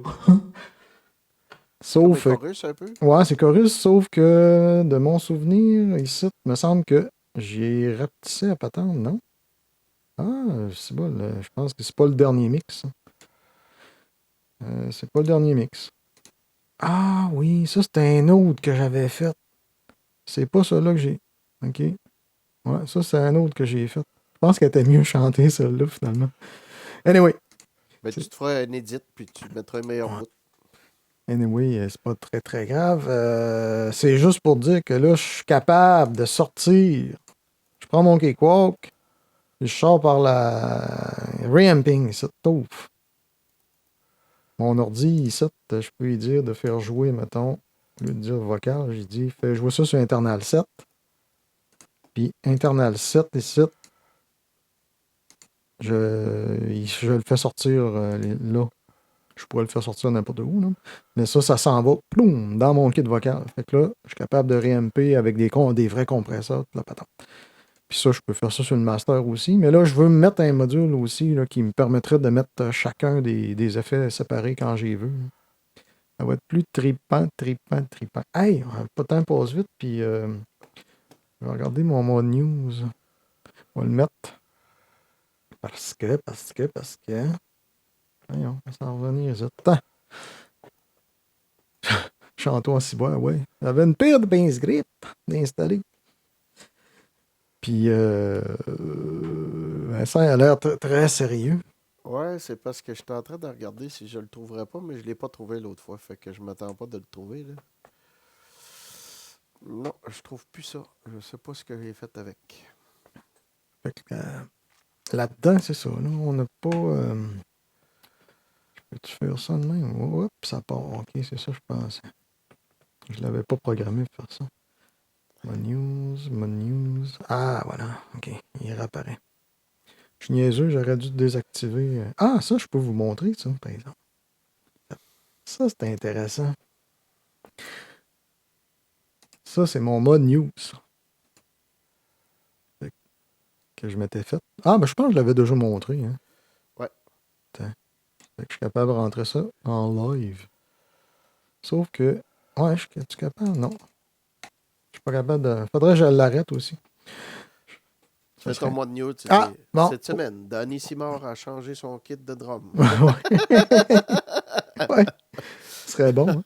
Sauf. Comme chorus, un peu. Ouais, c'est chorus, sauf que de mon souvenir, ici, il me semble que j'ai rapetissé à patente, non? Ah, c'est bon, je pense que c'est pas le dernier mix. C'est pas le dernier mix. Ah oui, ça c'était un autre que j'avais fait. C'est pas celui-là que j'ai. OK. Ouais, ça c'est un autre que j'ai fait. Je pense qu'elle était mieux chantée, celle-là, finalement. Anyway. Ben, tu te feras un edit, puis tu mettras un meilleur bout. Anyway, c'est pas très très grave. C'est juste pour dire que là, je suis capable de sortir. Je prends mon cakewalk. Je sors par la reamping, ça t'ouvre. Mon ordi, ici, je peux lui dire de faire jouer, mettons, au lieu de dire vocal, j'ai dit, fais jouer ça sur Internal 7. Puis Internal 7, ici, je le fais sortir là. Je pourrais le faire sortir n'importe où, là. Mais ça s'en va, ploum, dans mon kit vocal. Fait que là, je suis capable de réamper avec des vrais compresseurs, la patente. Puis ça, je peux faire ça sur le master aussi. Mais là, je veux me mettre un module aussi là, qui me permettrait de mettre chacun des effets séparés quand j'y veux. Ça va être plus tripant. Hey, pas de temps passe vite. Puis je vais regarder mon mode news. On va le mettre. Parce que. Voyons, ça va revenir. Attends. Chanton en ciboire, ouais. J'avais une paire de pince grip d'installer. Puis, Vincent a l'air très sérieux. Ouais, c'est parce que j'étais en train de regarder si je le trouverais pas, mais je l'ai pas trouvé l'autre fois. Fait que je m'attends pas de le trouver, là. Non, je trouve plus ça. Je sais pas ce que j'ai fait avec. Fait que, là-dedans, c'est ça. Là, on n'a pas. Peux-tu faire ça de même? Oups, ça part. Ok, c'est ça, je pensais. Je l'avais pas programmé pour faire ça. Mon news. Ah, voilà. OK, il réapparaît. Je suis niaiseux, j'aurais dû désactiver. Ah, ça, je peux vous montrer, ça, par exemple. Ça, c'est intéressant. Ça, c'est mon mode news. Que je m'étais fait. Ah, ben je pense que je l'avais déjà montré. Hein. Ouais. Attends. Fait que je suis capable de rentrer ça en live. Sauf que. Ouais, es-tu capable? Non. Je suis pas capable de. Faudrait que je l'arrête aussi. Fais ton mois de news. Ah, bon. Cette semaine, Danny Simard a changé son kit de drum. Ouais. Ce serait bon.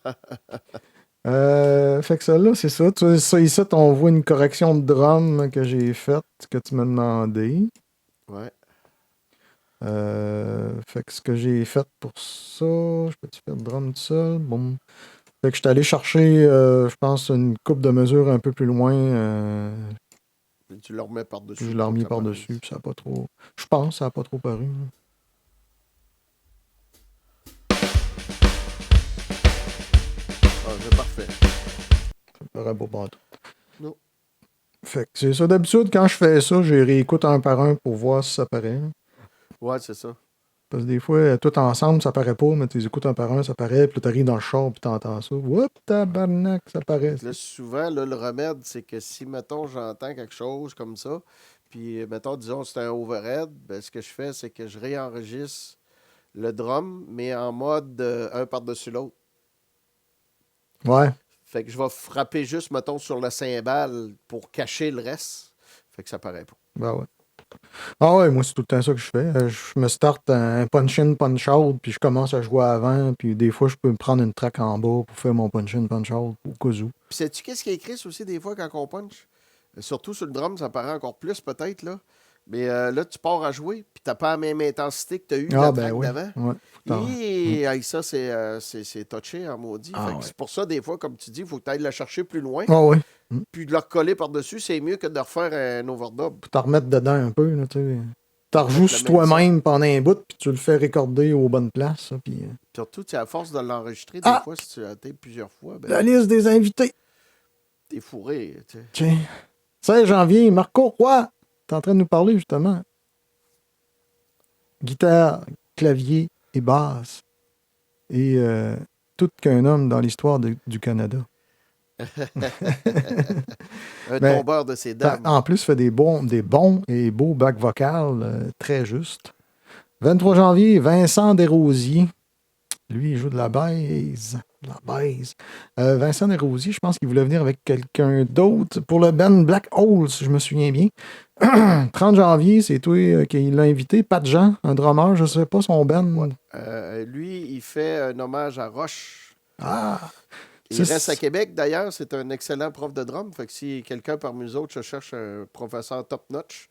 Hein? Fait que ça là, c'est ça. Ça ici, on voit une correction de drum que j'ai faite, que tu m'as demandé. Ouais. Fait que ce que j'ai fait pour ça, je peux-tu faire le drum tout seul? Bon. Fait que je suis allé chercher, je pense, une coupe de mesure un peu plus loin. Puis tu le remets par-dessus. Je l'ai remis par-dessus, puis ça n'a pas trop. Je pense que ça n'a pas trop paru. Hein. Ah, c'est parfait. Ça paraît pas partout. Non. Fait que c'est ça. D'habitude, quand je fais ça, je réécoute un par un pour voir si ça paraît. Hein. Ouais, c'est ça. Parce que des fois, tout ensemble, ça paraît pas, mais tu les écoutes un par un, ça paraît, puis là, t'arrives dans le char, puis t'entends ça. Oups, tabarnak, ça paraît. Là, souvent, là, le remède, c'est que si, mettons, j'entends quelque chose comme ça, puis, mettons, disons, c'est un overhead, ben, ce que je fais, c'est que je réenregistre le drum, mais en mode un par-dessus l'autre. Ouais. Fait que je vais frapper juste, mettons, sur le cymbale pour cacher le reste. Fait que ça paraît pas. Ben ouais. Ah ouais, moi, c'est tout le temps ça que je fais. Je me starte un punch-in, punch-out, puis je commence à jouer avant, puis des fois, je peux me prendre une track en bas pour faire mon punch-in, punch-out, au cas où. Puis sais-tu qu'est-ce qui est écrit aussi des fois quand on punch? Surtout sur le drum, ça paraît encore plus peut-être, là. Mais là, tu pars à jouer, puis t'as pas la même intensité que tu as eu la track oui. d'avant. Ouais, Et hey, ça, c'est touché en maudit. Fait que c'est pour ça, des fois, comme tu dis, il faut que tu ailles la chercher plus loin. Ah oui. Puis de le recoller par-dessus, c'est mieux que de refaire un overdub. Pour t'en remettre dedans un peu, là, tu sais. T'en rejoues sur toi-même pendant un bout, puis tu le fais recorder aux bonnes places. Puis, surtout, à force de l'enregistrer, des fois, si tu as été plusieurs fois, ben, la liste des invités. t'es fourré. Tu sais. Tiens. 16 janvier, Marco Roy. T'es en train de nous parler, justement. Guitare, clavier et basse. Et tout qu'un homme dans l'histoire du Canada. Un tombeur de ses dames. En plus, fait des bons et beaux bacs vocales, très justes. 23 janvier, Vincent Desrosiers. Lui, il joue de la basse. Vincent Desrosiers, je pense qu'il voulait venir avec quelqu'un d'autre pour le band Black Hole, si je me souviens bien. 30 janvier, c'est toi qui l'a invité. Pat Jean, un drummer, je ne sais pas son band. Ouais. Lui, il fait un hommage à Roche. Ah! Il reste à Québec, d'ailleurs. C'est un excellent prof de drum. Fait que si quelqu'un parmi nous autres cherche un professeur top-notch,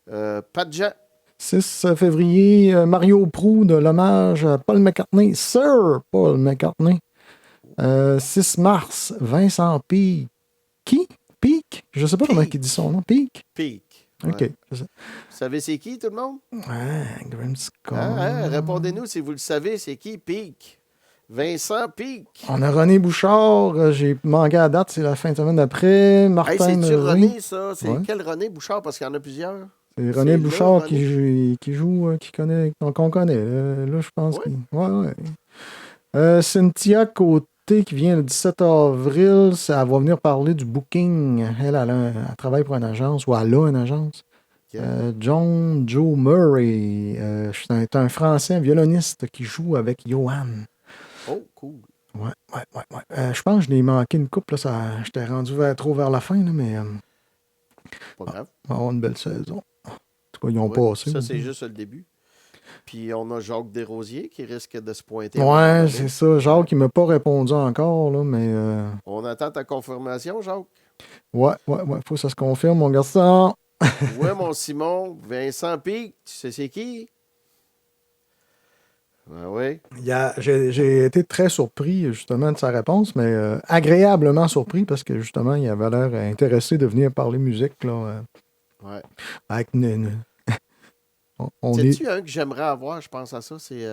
Pat Jean. 6 février, Mario Proulx de l'hommage à Paul McCartney. Sir Paul McCartney. 6 mars, Vincent Peake. Qui? Peake? Je ne sais pas comment il dit son nom. Peake? Peake. OK. Ouais. Vous savez c'est qui, tout le monde? Grimscott. Répondez-nous si vous le savez, c'est qui Peake? Vincent Peake. On a René Bouchard. J'ai manqué à date, c'est la fin de semaine d'après. Martin c'est-tu Mery. René, ça? C'est Ouais. quel René Bouchard? Parce qu'il y en a plusieurs. C'est René Bouchard René. qui joue, qu'on connaît. Là, je pense qu'il... Ouais. Cynthia Côté, qui vient le 17 avril, ça va venir parler du booking. Elle travaille pour une agence, ou elle a une agence. Okay. Joe Murray. C'est un Français, un violoniste qui joue avec Johan. Oh, cool. Ouais. Je pense que je l'ai manqué une coupe. J'étais rendu trop vers la fin, là, mais... Pas grave. On va avoir une belle saison. En tout cas, ils ont passé. Ça, c'est juste le début. Puis on a Jacques Desrosiers qui risque de se pointer. Ouais, c'est ça. Jacques, il ne m'a pas répondu encore, là, mais... On attend ta confirmation, Jacques? Ouais. Faut que ça se confirme, mon garçon. Ouais, mon Simon. Vincent Peake, tu sais c'est qui? Oui. J'ai été très surpris, justement, de sa réponse, mais agréablement surpris, parce que, justement, il avait l'air intéressé de venir parler musique, là. Ouais. Avec On est... Sais-tu un que j'aimerais avoir, je pense à ça, c'est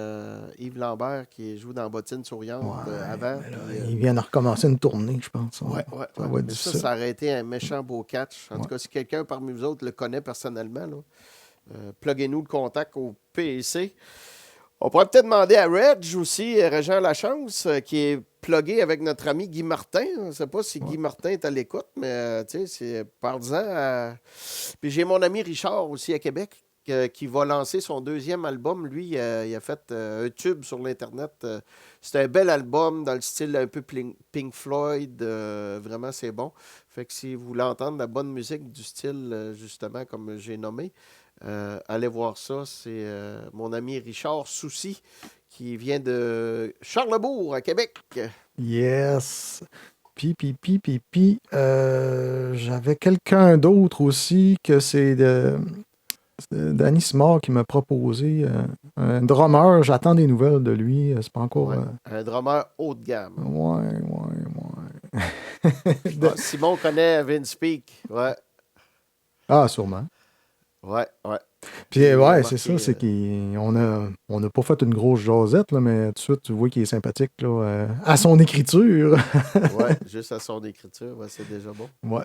Yves Lambert qui joue dans Bottine souriante avant. Mais là, puis, ils viennent de recommencer une tournée, je pense. ouais. Ça va être Mais difficile. ça aurait été un méchant beau catch. En tout cas, si quelqu'un parmi vous autres le connaît personnellement, là, pluguez-nous le contact au PEC. On pourrait peut-être demander à Reg aussi, Régent Lachance, qui est plugué avec notre ami Guy Martin. Je ne sais pas si Guy Martin est à l'écoute, mais tu sais, parle-en. Puis j'ai mon ami Richard aussi à Québec qui va lancer son deuxième album. Lui, il a fait un tube sur l'Internet. C'est un bel album dans le style un peu Pink Floyd. Vraiment, c'est bon. Fait que si vous voulez entendre la bonne musique du style, justement, comme j'ai nommé, allez voir ça. C'est mon ami Richard Soucy qui vient de Charlesbourg, à Québec. Yes. Puis, j'avais quelqu'un d'autre aussi que c'est Danny Simard qui m'a proposé un drummer. J'attends des nouvelles de lui. C'est pas encore... Ouais. Un drummer haut de gamme. Ouais. Simon connaît Vince Peak. Ouais. Ah, sûrement. Ouais. Puis, Il a ouais, remarqué, c'est ça. C'est qu'on a pas fait une grosse jasette, là, mais tout de suite, tu vois qu'il est sympathique là, à son écriture. Ouais, juste à son écriture, ouais, c'est déjà bon. Ouais.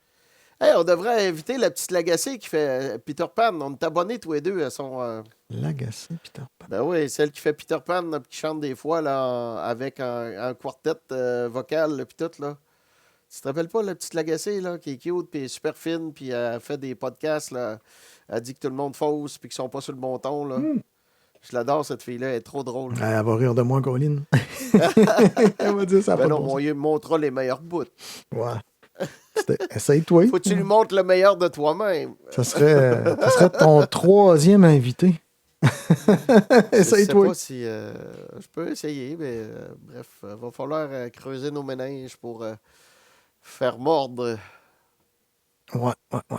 Hey, on devrait inviter la petite Lagacé qui fait Peter Pan. On est abonnés tous les deux à son. Lagacé, Peter Pan. Ben oui, celle qui fait Peter Pan, là, qui chante des fois là, avec un quartet vocal, là, puis tout, là. Tu te rappelles pas la petite Lagacé, là, qui est cute, puis super fine, puis elle fait des podcasts, là. Elle dit que tout le monde fausse, puis qu'ils sont pas sur le bon ton, là. Je l'adore, cette fille-là. Elle est trop drôle. Elle va rire de moi, Colin. Elle va dire ça. Ben non, on lui montrera les meilleurs bouts. Ouais. Essaye-toi. Faut que tu lui montres le meilleur de toi-même. Ça serait ton troisième invité. Je sais Essaye-toi. pas si je peux essayer, mais bref, va falloir creuser nos méninges pour faire mordre. Ouais.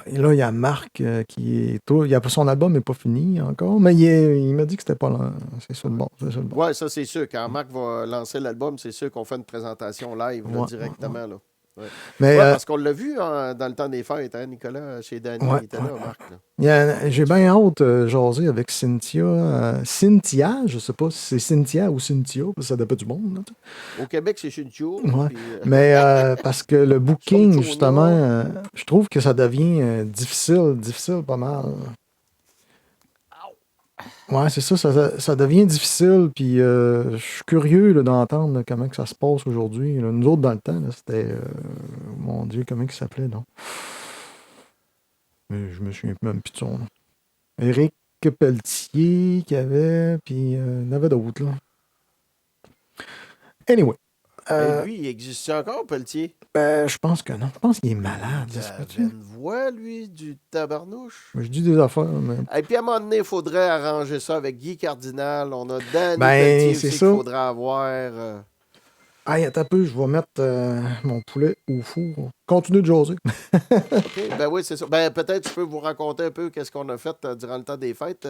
Et là, il y a Marc qui est... Son album n'est pas fini encore, mais il m'a dit que c'était pas là. C'est ça le bon. Ouais, ça c'est sûr. Quand Marc va lancer l'album, c'est sûr qu'on fait une présentation live là, directement. Là. Ouais. Mais, parce qu'on l'a vu dans le temps des fêtes, hein, Nicolas, chez Danny, il était là, Marc. Là. J'ai bien hâte de jaser avec Cynthia. Cynthia, je sais pas si c'est Cynthia ou Cynthia, parce que ça dépend du monde. Là. Au Québec, c'est Cynthia. Ouais. Puis, mais parce que le booking, justement, je trouve que ça devient difficile pas mal. Ouais, c'est ça, ça devient difficile, puis je suis curieux là, d'entendre là, comment que ça se passe aujourd'hui. Là. Nous autres, dans le temps, là, c'était... mon Dieu, comment il s'appelait, non? Mais je me souviens même plus de son nom. Éric Pelletier qu'il y avait, puis il y en avait d'autres, là. Anyway. lui, il existe encore, Pelletier? Je pense que non. Je pense qu'il est malade. Il avait une voix, lui, du tabarnouche. Je dis des affaires, mais... Et puis, à un moment donné, il faudrait arranger ça avec Guy Cardinal. On a Danny Pelletier aussi qu'il faudrait avoir. Attends un peu, je vais mettre mon poulet au four. Continue de jaser. OK, ben oui, c'est ça. Ben, peut-être je peux vous raconter un peu qu'est-ce qu'on a fait durant le temps des fêtes.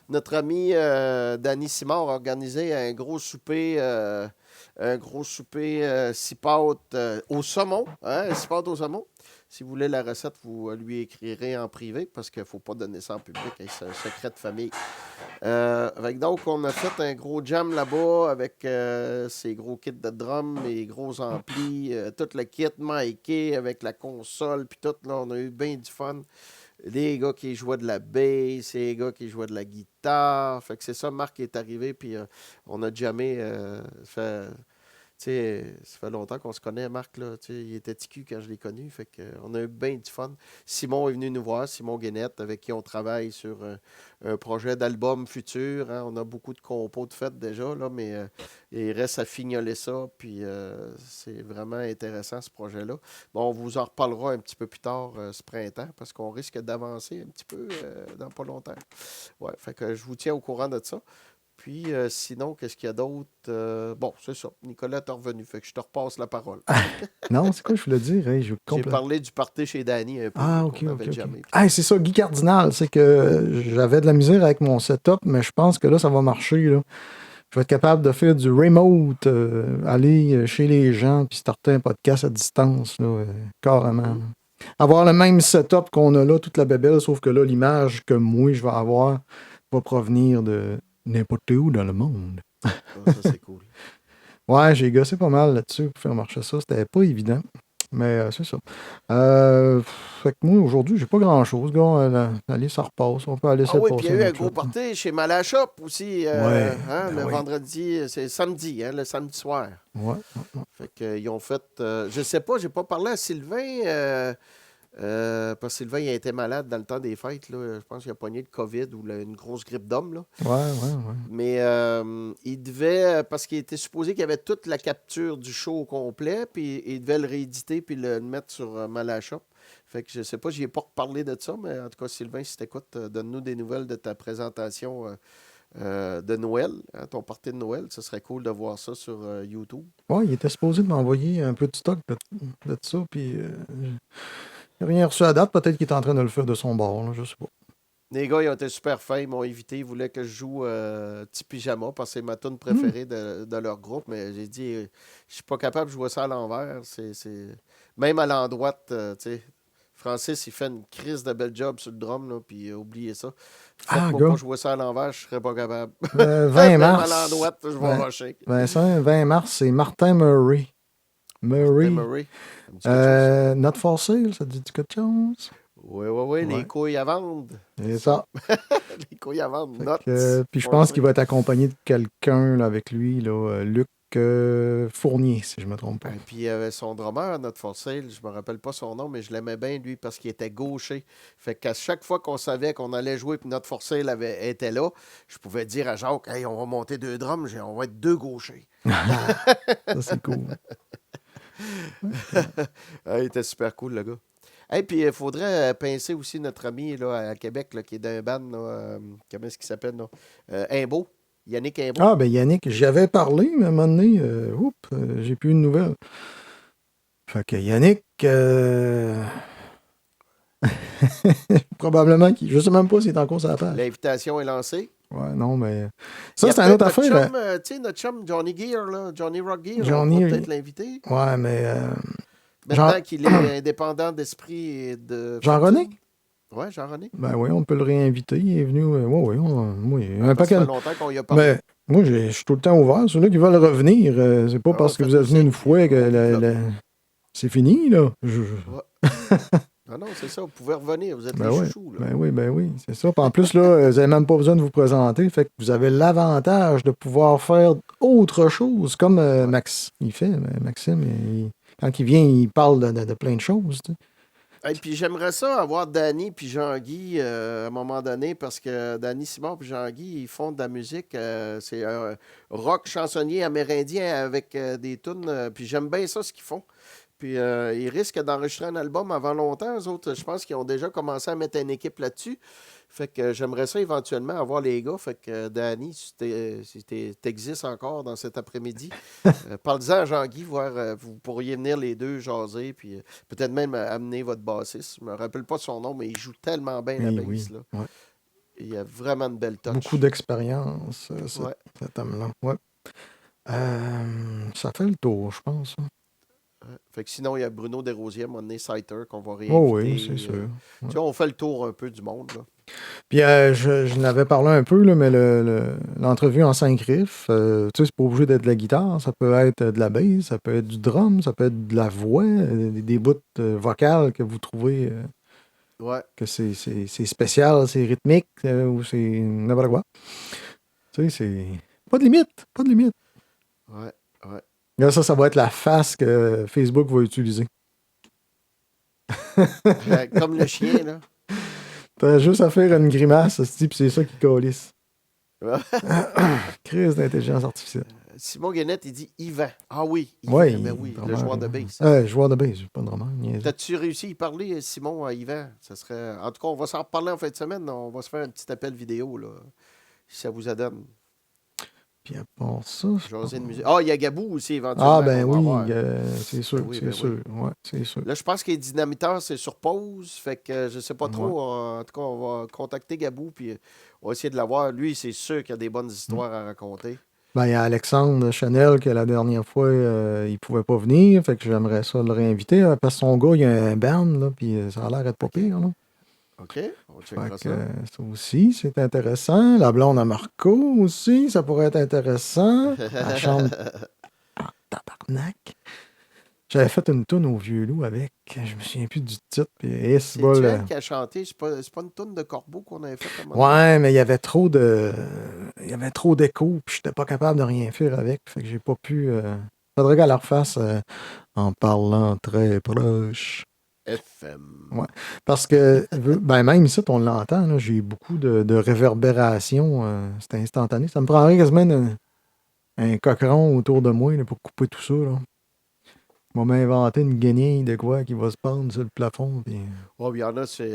Notre ami Danny Simard a organisé un gros souper... cipote au saumon. Hein, cipote au saumon. Si vous voulez la recette, vous lui écrirez en privé parce qu'il ne faut pas donner ça en public. Hein, c'est un secret de famille. Donc, on a fait un gros jam là-bas avec ces gros kits de drum, les gros amplis, tout le kit miké avec la console, puis tout. Là, on a eu bien du fun. Les gars qui jouaient de la bass, les gars qui jouaient de la guitare. Fait que c'est ça, Marc est arrivé, puis on a jammé. Ça fait longtemps qu'on se connaît, Marc. Là, il était TQ quand je l'ai connu. Fait qu'on a eu bien du fun. Simon est venu nous voir, Simon Guénette, avec qui on travaille sur un projet d'album futur. Hein. On a beaucoup de compos de fête déjà, là, mais il reste à fignoler ça. Puis c'est vraiment intéressant, ce projet-là. Bon, on vous en reparlera un petit peu plus tard ce printemps, parce qu'on risque d'avancer un petit peu dans pas longtemps. Ouais, fait que je vous tiens au courant de ça. Puis, sinon, qu'est-ce qu'il y a d'autre? Bon, c'est ça. Nicolas est revenu, fait que je te repasse la parole. Non, c'est quoi je voulais dire? Hey, J'ai parlé du party chez Danny un peu. OK. C'est ça, Guy Cardinal. C'est que j'avais de la misère avec mon setup, mais je pense que là, ça va marcher. Là. Je vais être capable de faire du remote, aller chez les gens, puis starter un podcast à distance, là, carrément. Avoir le même setup qu'on a là, toute la bébelle, sauf que là, l'image que moi, je vais avoir va provenir de n'importe où dans le monde. Ah, ça, c'est cool. Ouais, j'ai gossé pas mal là-dessus pour faire marcher ça. C'était pas évident. Mais c'est ça. Fait que moi, aujourd'hui, j'ai pas grand-chose, gars. La liste, ça repasse. On peut aller Ah se oui, puis il y a eu un notre gros shot. party chez Malachop aussi, Ouais, hein, ben le oui. vendredi, c'est samedi, hein, le samedi soir. Ouais. Fait qu'ils ont fait, je sais pas, j'ai pas parlé à Sylvain, parce que Sylvain, il a été malade dans le temps des fêtes, là. Je pense qu'il a pogné le COVID ou une grosse grippe d'homme, là. Ouais. Mais il devait, parce qu'il était supposé qu'il y avait toute la capture du show au complet, puis il devait le rééditer puis le mettre sur Malachop. Fait que je sais pas, j'y ai pas reparlé de ça, mais en tout cas, Sylvain, si t'écoutes, donne-nous des nouvelles de ta présentation de Noël, hein, ton party de Noël. Ce serait cool de voir ça sur YouTube. Ouais, il était supposé de m'envoyer un peu de stock de ça, puis j'ai rien reçu à date. Peut-être qu'il est en train de le faire de son bord, là, je sais pas. Les gars, ils ont été super fins, ils m'ont invité, ils voulaient que je joue Petit Pyjama parce que c'est ma tune préférée de leur groupe, mais j'ai dit, je suis pas capable de jouer ça à l'envers. Même à l'endroit, tu sais. Francis, il fait une crise de bel job sur le drum, là, puis oubliez ça. Faites-moi gars. pas jouer ça à l'envers, je serais pas capable. 20 Même à mars. l'endroit, je vais rusher. Vincent, 20 mars, c'est Martin Murray. Martin Murray. Ça me dit quelque chose. Not for sale, ça te dit quelque chose? Oui, les Ouais. couilles à vendre. C'est ça. Les couilles à vendre, Fait not que, puis je for pense sale. qu'il va être accompagné de quelqu'un là, avec lui, là, Luc Fournier, si je me trompe pas. Et puis il y avait son drummer, notre for sale, je me rappelle pas son nom, mais je l'aimais bien lui parce qu'il était gaucher. Fait qu'à chaque fois qu'on savait qu'on allait jouer puis notre for sale était là, je pouvais dire à Jacques, hey, on va monter 2 drums, on va être 2 gauchers. Ça, c'est cool. Ah, il était super cool, le gars. Et puis il faudrait pincer aussi notre ami là, à Québec là, qui est d'un band, là, comment est-ce qu'il s'appelle là? Imbo, Yannick Imbo. Ah, ben Yannick, j'y avais parlé, mais à un moment donné, j'ai plus une nouvelle. Fait que Yannick, probablement qu'il. Je sais même pas s'il est encore sur la page. L'invitation est lancée. Ouais, non, mais. Il y Ça, a c'est une autre peut-être affaire. notre chum, tu sais, notre chum Johnny Gear, là, Johnny Rock Gear, Johnny, on va peut-être l'inviter. Ouais, mais. Maintenant Jean- qu'il est indépendant d'esprit et de... Jean-René? Ouais, Jean-René. Ben oui, on peut le réinviter. Il est venu. Oui, un Parce que paquet. ça fait longtemps qu'on y a parlé. Mais moi, je suis tout le temps ouvert. Ceux-là qui veulent revenir, c'est pas Ah, parce que vous faites-nous êtes venu signe, une fois que on est c'est fini, là. Ah non, c'est ça, vous pouvez revenir, vous êtes Ben les ouais. chouchous. Là. Ben oui, c'est ça. Puis en plus, là, vous n'avez même pas besoin de vous présenter. Fait que vous avez l'avantage de pouvoir faire autre chose, comme Max. Il fait, Maxime, quand il vient, il parle de plein de choses. Tu sais. Et puis j'aimerais ça avoir Danny puis Jean-Guy à un moment donné, parce que Danny Simard puis Jean-Guy, ils font de la musique. C'est un rock chansonnier amérindien avec des tunes. Puis j'aime bien ça, ce qu'ils font. Puis ils risquent d'enregistrer un album avant longtemps. Eux autres, je pense qu'ils ont déjà commencé à mettre une équipe là-dessus. Fait que j'aimerais ça éventuellement avoir les gars. Fait que Danny, si t'existes encore dans cet après-midi, parle-en à Jean-Guy, voir vous pourriez venir les deux jaser, puis peut-être même amener votre bassiste. Je me rappelle pas son nom, mais il joue tellement bien la Oui, bass. oui. Là. Ouais. Il a vraiment une belle touch. Beaucoup d'expérience, Ouais. cet homme-là. Ouais. Ça fait le tour, je pense. Hein. Fait que sinon, il y a Bruno Desrosiers, mon donné, Saiter, qu'on va réinviter. Oh oui, c'est sûr. Tu sais, on fait le tour un peu du monde. Là. Puis je n'avais parlé un peu, là, mais l'entrevue en 5 riffs, tu sais, c'est pas obligé d'être de la guitare, ça peut être de la bass, ça peut être du drum, ça peut être de la voix, des bouts vocales que vous trouvez Ouais. que c'est spécial, c'est rythmique, ou c'est n'importe quoi. Tu sais, c'est... Pas de limite, pas de limite. Ouais. Là, ça va être la face que Facebook va utiliser. Comme le chien, là. T'as juste à faire une grimace, puis c'est ça qui calisse. Crise d'intelligence artificielle. Simon Guénette, il dit Yvan. Ah oui, Yvan, Ouais, ben oui, le drummer, joueur de bass. Joueur de bass, pas de drummer. niaiseux. T'as-tu réussi à y parler, Simon, à Yvan? Ça serait... En tout cas, on va s'en reparler en fin de semaine. On va se faire un petit appel vidéo, là, si ça vous adonne. Puis à part ça... Jaser de musique. Ah, il y a Gabou aussi, éventuellement. Ah, ben qu'on va oui, avoir. c'est sûr, oui, c'est ben sûr. Ouais, c'est sûr. Là, je pense que les dynamiteurs, c'est sur pause. Fait que je sais pas trop. Ouais. En tout cas, on va contacter Gabou, puis on va essayer de l'avoir. Lui, c'est sûr qu'il y a des bonnes histoires à raconter. Ben, il y a Alexandre Chanel, que la dernière fois, il pouvait pas venir, fait que j'aimerais ça le réinviter, parce que son gars, il a un band, là, puis ça a l'air d'être pas pire, là. OK, on Fait checkera que, ça. ça aussi, c'est intéressant. La blonde à Marco aussi, ça pourrait être intéressant. La chambre tabarnak. J'avais fait une toune au Vieux Loup avec. Je me souviens plus du titre. Puis, C'est-tu elle qui a chanté? C'est pas une toune de Corbeau qu'on avait faite à un moment donné? ouais, mais il y avait trop de. Il y avait trop d'écho, puis j'étais pas capable de rien faire avec. Fait que j'ai pas pu. Faudrait qu'elle la refasse en parlant très proche. FM. Ouais. Parce que, ben même ici, on l'entend, là, j'ai beaucoup de réverbération. C'est instantané. Ça me prendrait quasiment un cochon autour de moi là, pour couper tout ça. Là. On va m'inventer une guenille de quoi qui va se pendre sur le plafond. Puis... Oh, il y en a, c'est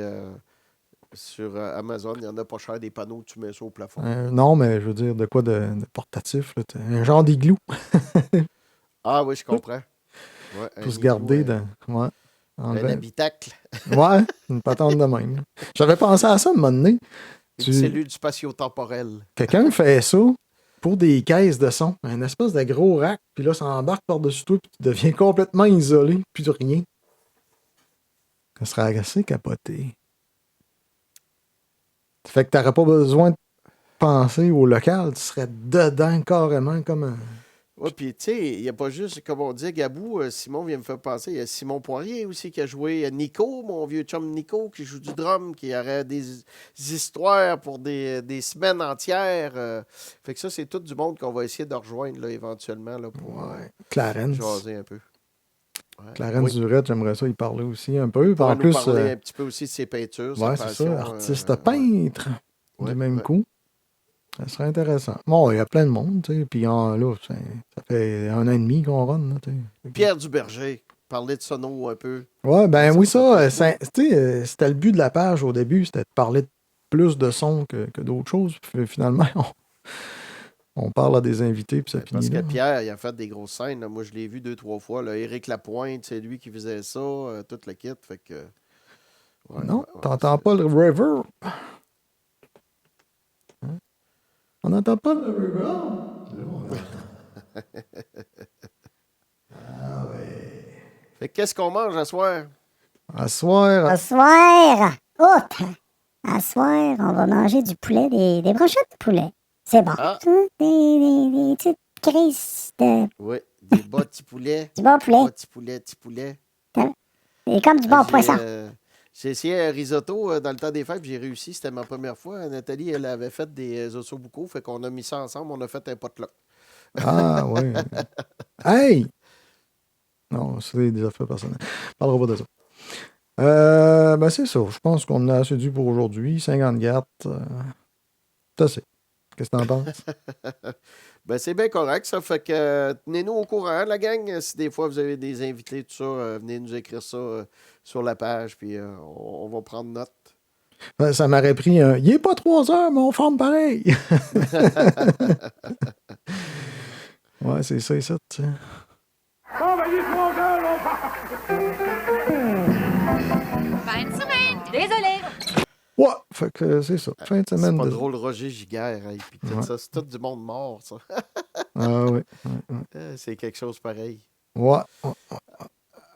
sur Amazon, il y en a pas cher des panneaux, tu mets ça au plafond. non, mais je veux dire, de quoi de portatif. Là, un genre d'igloo. Ah oui, je comprends. Ouais, Pour se garder dans. Ouais. un habitacle. Ouais, une patente de même. Là. J'avais pensé à ça un moment donné. Une cellule spatio-temporelle. Quelqu'un fait ça pour des caisses de son. Un espèce de gros rack, puis là, ça embarque par-dessus toi, puis tu deviens complètement isolé, plus de rien. Ça serait assez capoté. Fait que t'aurais pas besoin de penser au local, tu serais dedans carrément comme un... Oui, puis tu sais, il n'y a pas juste, comme on dit, Gabou, Simon vient me faire penser, il y a Simon Poirier aussi qui a joué, Nico, mon vieux chum Nico, qui joue du drum, qui aurait des histoires pour des semaines entières. Fait que ça, c'est tout du monde qu'on va essayer de rejoindre là, éventuellement là, pour Clarence. jaser un peu. Ouais. Clarence Durette, j'aimerais ça y parler aussi un peu. On va En nous plus, parler un petit peu aussi de ses peintures, ouais, sa c'est passion. ça, artiste peintre du même coup. Ça serait intéressant. Bon, il y a plein de monde, tu sais. Puis là, ça fait 1 an et demi qu'on run, là, tu sais. Pierre Duberger, parler de Sono un peu. Ouais, ben oui, ça, tu sais, c'était le but de la page au début, c'était de parler de plus de sons que d'autres choses. Puis finalement, on parle à des invités, puis ça finit Parce que là. Pierre, il a fait des grosses scènes. Là. Moi, je l'ai vu 2-3 fois. Là. Éric Lapointe, c'est lui qui faisait ça, tout le kit. Fait que, non, t'entends pas le reverb. Hein? On n'entend pas le reverb. Ah ouais. Fait que qu'est-ce qu'on mange à soir? À soir. À soir, à soir, on va manger du poulet, des brochettes de poulet. C'est bon. Ah. Ça, des petites crises de... Oui, des bas petits poulets. Du bon poulet. Bas petits poulets, petits poulets. Et comme du bon poisson. J'ai essayé un risotto dans le temps des fêtes, puis j'ai réussi. C'était ma première fois. Nathalie, elle avait fait des ossobuco, fait qu'on a mis ça ensemble. On a fait un potluck. Ah, ouais. Hey! Non, c'est des affaires personnelles. On parlera pas de ça. Ben, c'est ça. Je pense qu'on a assez dit pour aujourd'hui. 54. C'est assez. Qu'est-ce que t'en penses? Ben, c'est bien correct, ça. Fait que tenez-nous au courant, la gang. Si des fois vous avez des invités, tout ça, venez nous écrire ça sur la page, puis on va prendre note. Ben, ça m'aurait pris un. Il est pas 3 heures, mais on forme pareil. Ouais, c'est ça et ça, tu sais. Bon, ben, il est 3 heures, on part! Fin de semaine. Désolé. Ouais, fait que c'est ça. Fin de semaine. C'est pas de... drôle, Roger Giguère, hein, puis tout ça. C'est tout du monde mort, ça. Ah oui. C'est quelque chose pareil. Ouais.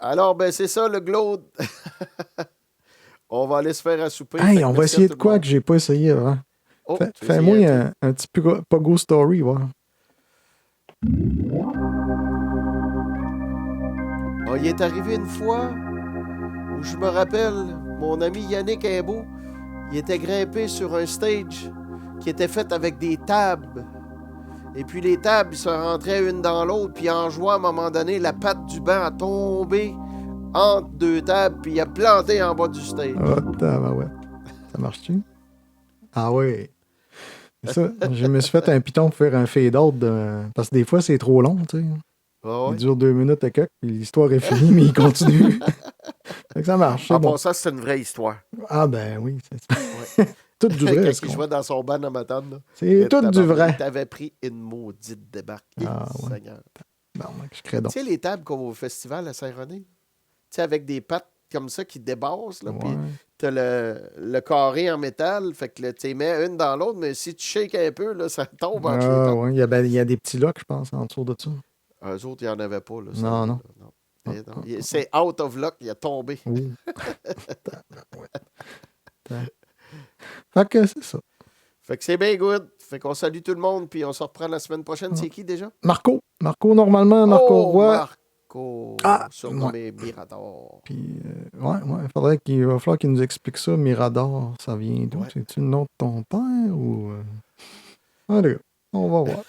Alors, ben, c'est ça, le Glaude. On va aller se faire à souper. Hey, on va essayer de quoi que j'ai pas essayé avant. Oh, Fais-moi un petit Pogo Story, ouais. Oh, il est arrivé une fois où je me rappelle, mon ami Yannick Imbeau, il était grimpé sur un stage qui était fait avec des tables. Et puis les tables se rentraient une dans l'autre, puis en jouant, à un moment donné, la patte du banc a tombé entre 2 tables, puis il a planté en bas du stage. Ouais. Ça marche-tu? Ah ouais. Ça, je me suis fait un piton pour faire un fade-out parce que des fois, c'est trop long, tu sais. Ah ouais? Il dure 2 minutes et quelques, puis l'histoire est finie, mais il continue. Fait que ça marche. En Bon. passant, c'est une vraie histoire. Ah ben oui, c'est tout du vrai. Quand il jouait dans son ban à Matane, là, c'est tout du vrai. T'avais pris une maudite débarque. Ah ouais. Seigneur. Non, je crée donc. Tu sais, les tables qu'on va au festival à Saint-René, tu sais, avec des pattes comme ça qui débassent, là, puis t'as le carré en métal, fait que tu mets une dans l'autre, mais si tu shakes un peu, là, ça tombe en Ah ouais, il y a des petits locks, je pense, en dessous de ça. Eux autres, il n'y en avait pas. Là, Non. C'est out of luck, il a tombé. Fait que c'est ça. Fait que c'est bien good. Fait qu'on salue tout le monde, puis on se reprend la semaine prochaine. C'est qui déjà? Marco, normalement, Marco Roy. Marco, surnommé Mirador. Puis, il va falloir qu'il nous explique ça. Mirador, ça vient d'où? C'est-tu le nom de ton père ou. Allez, on va voir.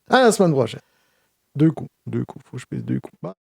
À la semaine prochaine. 2 coups. Faut que je pèse 2 coups. Bye.